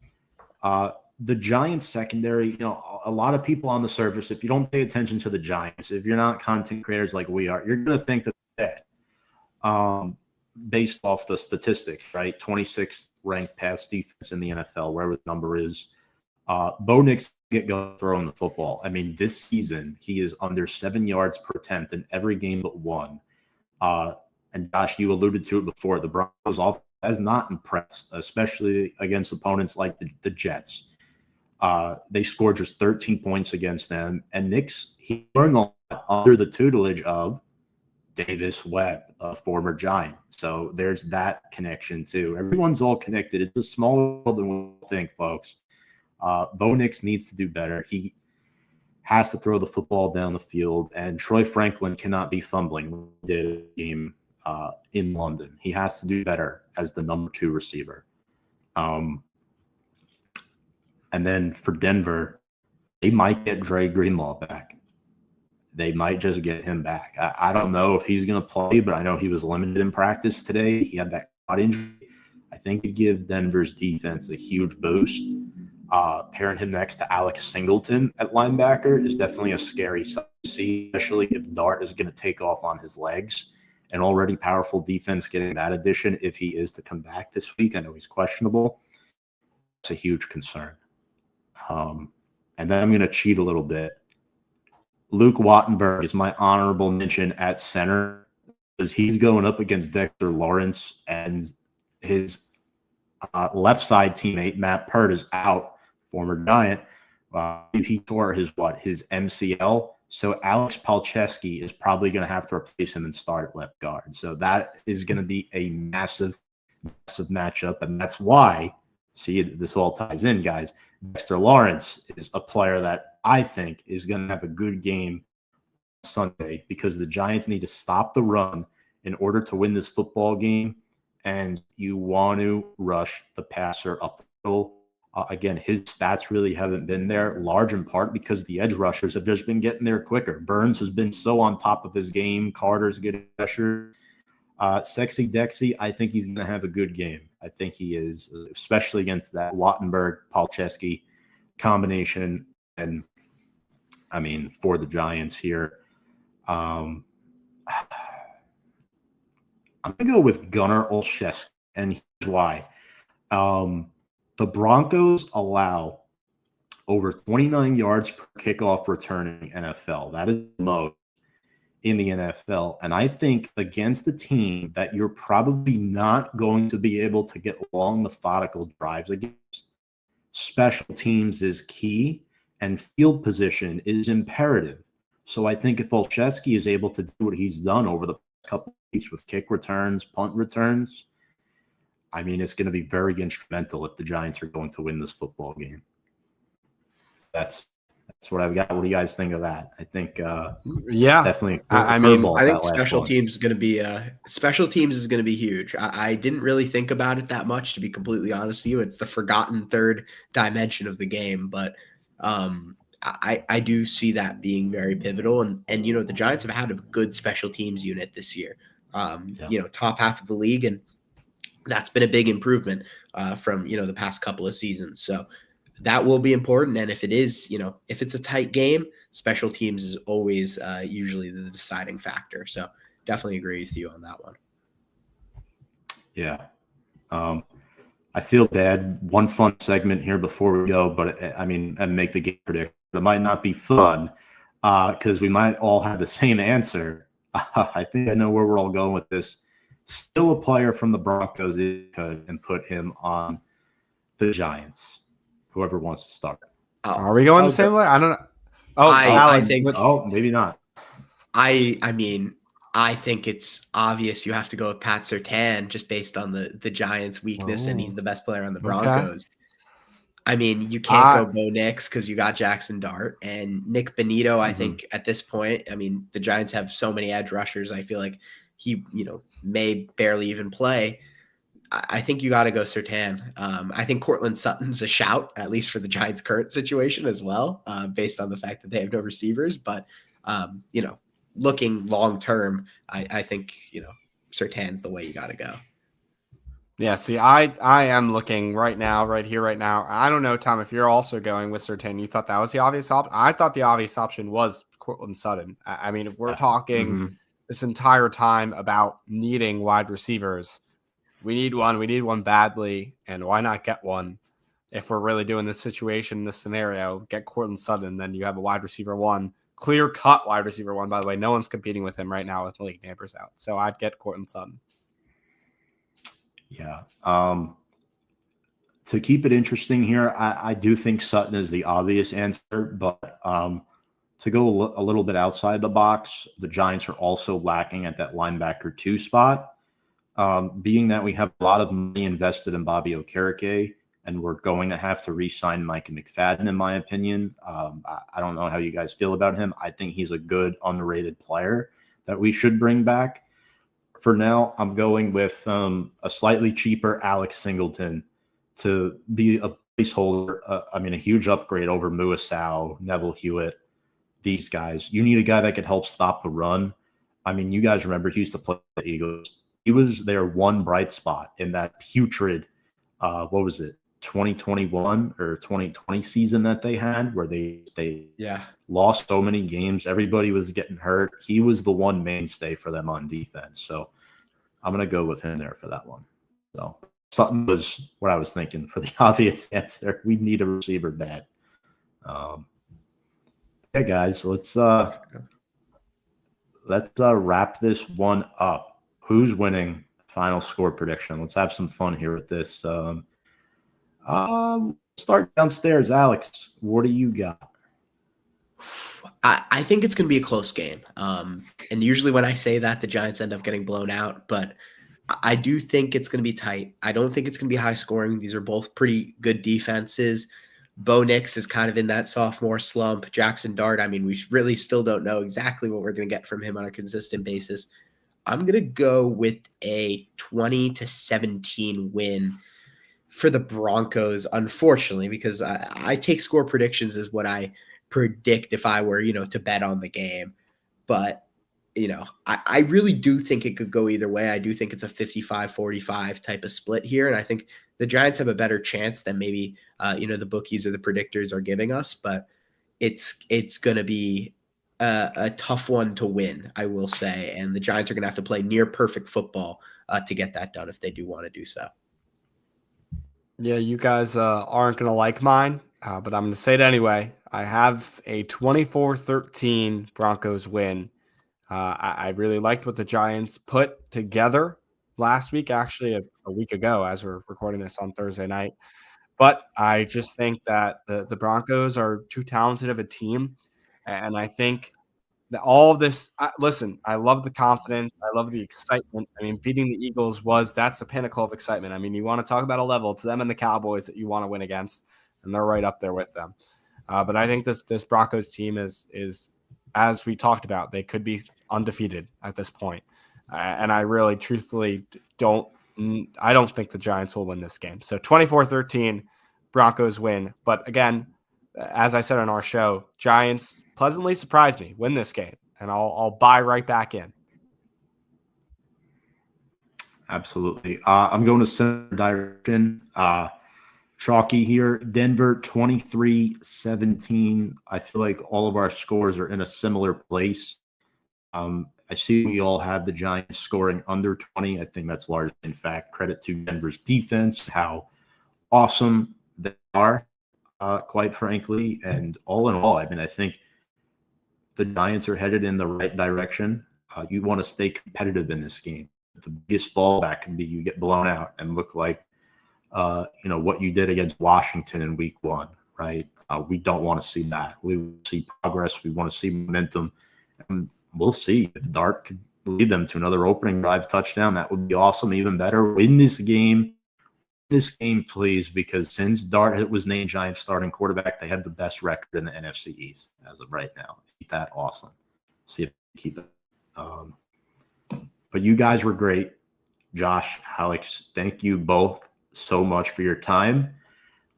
the Giants secondary, a lot of people on the surface, if you don't pay attention to the Giants, if you're not content creators like we are, you're going to think that they're dead. based off the statistics, right? 26th ranked pass defense in the NFL, wherever the number is. Bo Nix get going throwing the football. I mean, this season he is under 7 yards per attempt in every game but one. And Josh, you alluded to it before. The Broncos offense has not impressed, especially against opponents like the Jets. They scored just 13 points against them, and Nix, he learned a lot under the tutelage of Davis Webb, a former Giant. So there's that connection too. Everyone's all connected. It's a smaller world than we think, folks. Bo Nix needs to do better. He has to throw the football down the field, and Troy Franklin cannot be fumbling. He did a game in London. He has to do better as the number 2 receiver. And then for Denver, they might get Dre Greenlaw back. They might just get him back. I don't know if he's going to play, but I know he was limited in practice today. He had that quad injury. I think it'd give Denver's defense a huge boost. Pairing him next to Alex Singleton at linebacker is definitely a scary sight to see, especially if Dart is going to take off on his legs. An already powerful defense getting that addition if he is to come back this week. I know he's questionable. It's a huge concern. And then I'm going to cheat a little bit. Luke Wattenberg is my honorable mention at center because he's going up against Dexter Lawrence, and his left side teammate Matt Pert is out, former Giant. He tore his MCL. So Alex Palczewski is probably going to have to replace him and start at left guard. So that is going to be a massive, massive matchup, and that's why. See, this all ties in, guys. Dexter Lawrence is a player that I think is going to have a good game Sunday because the Giants need to stop the run in order to win this football game, and you want to rush the passer up the middle. Again, his stats really haven't been there, large in part because the edge rushers have just been getting there quicker. Burns has been so on top of his game. Carter's getting pressure. Sexy Dexy, I think he's going to have a good game. I think he is, especially against that Wattenberg-Palczewski combination. And, I mean, for the Giants here, I'm going to go with Gunnar Olszewski, and here's why. The Broncos allow over 29 yards per kickoff return in the NFL. That is the most in the NFL. And I think against a team that you're probably not going to be able to get long, methodical drives against, special teams is key and field position is imperative. So I think if Olszewski is able to do what he's done over the couple of weeks with kick returns, punt returns, I mean, it's going to be very instrumental if the Giants are going to win this football game. That's what I've got. What do you guys think of that? I think, definitely. I think special teams is going to be huge. I didn't really think about it that much, to be completely honest with you. It's the forgotten third dimension of the game, but I do see that being very pivotal. And you know, the Giants have had a good special teams unit this year. You know, top half of the league, and that's been a big improvement from, you know, the past couple of seasons. So that will be important. And if it is, you know, if it's a tight game, special teams is always usually the deciding factor. So definitely agree with you on that one. Yeah. I feel bad. One fun segment here before we go, but I mean, and make the game prediction. It might not be fun because we might all have the same answer. I think I know where we're all going with this. Still a player from the Broncos and put him on the Giants. Whoever wants to start. Are we going the same way? I don't know. I think. Maybe not. I mean, I think it's obvious you have to go with Pat Surtain just based on the Giants' weakness, and he's the best player on the Broncos. Okay. I mean, you can't go Bo Nix because you got Jaxson Dart and Nick Benito. I think at this point, I mean, the Giants have so many edge rushers. I feel like he, you know, may barely even play. I think you got to go Surtain. I think Cortland Sutton's a shout, at least for the Giants' current situation as well, based on the fact that they have no receivers. But, you know, looking long-term, I think, you know, Surtain's the way you got to go. Yeah, see, I am looking right now. I don't know, Tom, if you're also going with Surtain. You thought that was the obvious option? I thought the obvious option was Cortland Sutton. I mean, if we're talking this entire time about needing wide receivers. We need one badly, and why not get one? If we're really doing this situation, this scenario, get Courtland Sutton, then you have a wide receiver one, clear-cut wide receiver one, by the way. No one's competing with him right now with Malik Neighbors out. So I'd get Courtland Sutton. Yeah. To keep it interesting here, I do think Sutton is the obvious answer, but to go a little bit outside the box, the Giants are also lacking at that linebacker 2 spot. Being that we have a lot of money invested in Bobby Okereke, and we're going to have to re-sign Micah McFadden, in my opinion. I don't know how you guys feel about him. I think he's a good, underrated player that we should bring back. For now, I'm going with a slightly cheaper Alex Singleton to be a placeholder. A huge upgrade over Muasau, Neville Hewitt, these guys. You need a guy that could help stop the run. You guys remember he used to play for the Eagles. He was their one bright spot in that putrid, 2021 or 2020 season that they had, where they lost so many games. Everybody was getting hurt. He was the one mainstay for them on defense. So I'm going to go with him there for that one. So something was what I was thinking for the obvious answer. We need a receiver bad. Hey guys, let's wrap this one up. Who's winning? Final score prediction. Let's have some fun here with this. Start downstairs, Alex. What do you got? I think it's going to be a close game. And usually when I say that, the Giants end up getting blown out. But I do think it's going to be tight. I don't think it's going to be high scoring. These are both pretty good defenses. Bo Nix is kind of in that sophomore slump. Jaxson Dart, we really still don't know exactly what we're going to get from him on a consistent basis. I'm going to go with a 20-17 win for the Broncos, unfortunately, because I take score predictions as what I predict if I were, to bet on the game. But, I really do think it could go either way. I do think it's a 55-45 type of split here. And I think the Giants have a better chance than maybe, the bookies or the predictors are giving us. But it's going to be a tough one to win, I will say. And the Giants are going to have to play near perfect football to get that done if they do want to do so. Yeah, you guys aren't going to like mine, but I'm going to say it anyway. I have a 24-13 Broncos win. I really liked what the Giants put together last week, actually a week ago as we're recording this on Thursday night. But I just think that the Broncos are too talented of a team. And I think that all of this, listen, I love the confidence. I love the excitement. Beating the Eagles that's the pinnacle of excitement. You want to talk about a level. It's them and the Cowboys that you want to win against, and they're right up there with them. But I think this Broncos team is, as we talked about, they could be undefeated at this point. And I really, truthfully, don't think the Giants will win this game. So 24-13, Broncos win. But again, as I said on our show, Giants pleasantly surprised me, win this game, and I'll buy right back in. Absolutely. I'm going to similar direction. Chalky here. Denver 23-17. I feel like all of our scores are in a similar place. I see we all have the Giants scoring under 20. I think that's largely, in fact, credit to Denver's defense, how awesome they are, quite frankly. And all in all, I think the Giants are headed in the right direction. You want to stay competitive in this game. The biggest fallback can be you get blown out and look like, what you did against Washington in week 1, right? We don't want to see that. We want to see progress. We want to see momentum. And we'll see if Dart could lead them to another opening drive touchdown. That would be awesome. Even better. Win this game. Please, because since Dart was named Giants starting quarterback, they have the best record in the NFC East as of right now. Keep that awesome. See if we keep it. But you guys were great. Josh, Alex, thank you both so much for your time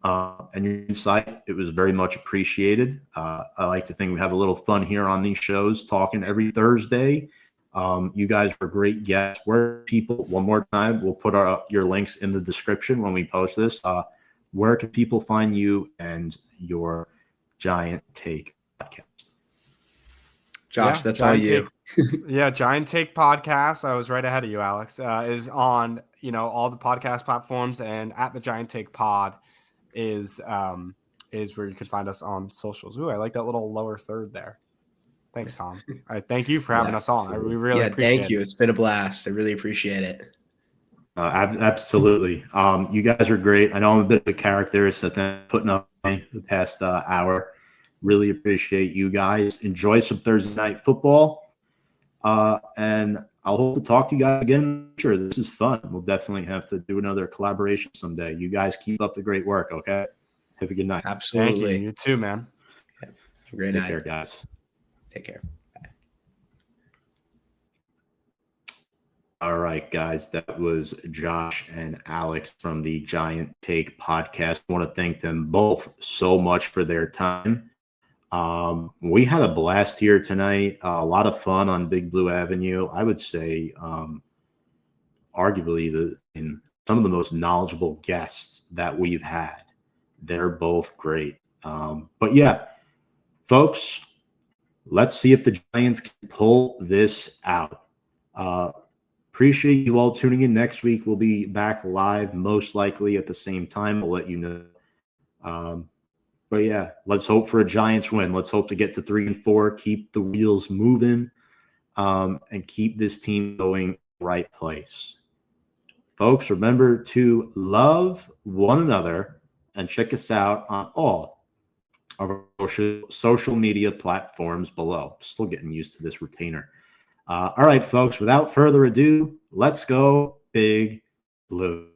and your insight. It was very much appreciated. I like to think we have a little fun here on these shows, talking every Thursday. You guys were great guests. Where people, one more time, we'll put your links in the description when we post this. Where can people find you and your Giant Take podcast? Josh, Yeah, that's all you. Giant Take podcast. I was right ahead of you, Alex. Is on all the podcast platforms, and at the Giant Take Pod is where you can find us on socials. Ooh, I like that little lower third there. Thanks, Tom. Thank you for having us on. We really appreciate thank you. it. It's been a blast. I really appreciate it. Absolutely. You guys are great. I know I'm a bit of a character, so putting up the past hour. Really appreciate you guys. Enjoy some Thursday night football. And I'll hope to talk to you guys again. Sure, this is fun. We'll definitely have to do another collaboration someday. You guys keep up the great work, okay? Have a good night. Absolutely. Thank you. You too, man. Have a great night. Take care, guys. Take care. All right, guys, that was Josh and Alex from the Giant Take podcast. I want to thank them both so much for their time. We had a blast here tonight, a lot of fun on Big Blue Avenue. I would say arguably some of the most knowledgeable guests that we've had. They're both great. But yeah, folks, let's see if the Giants can pull this out. Appreciate you all tuning in. Next week, we'll be back live, most likely at the same time. I'll let you know. But yeah, let's hope for a Giants win. Let's hope to get to 3-4, keep the wheels moving, and keep this team going the right place. Folks, remember to love one another and check us out on all of our social media platforms below. Still getting used to this retainer. All right, folks, without further ado, let's go Big Blue.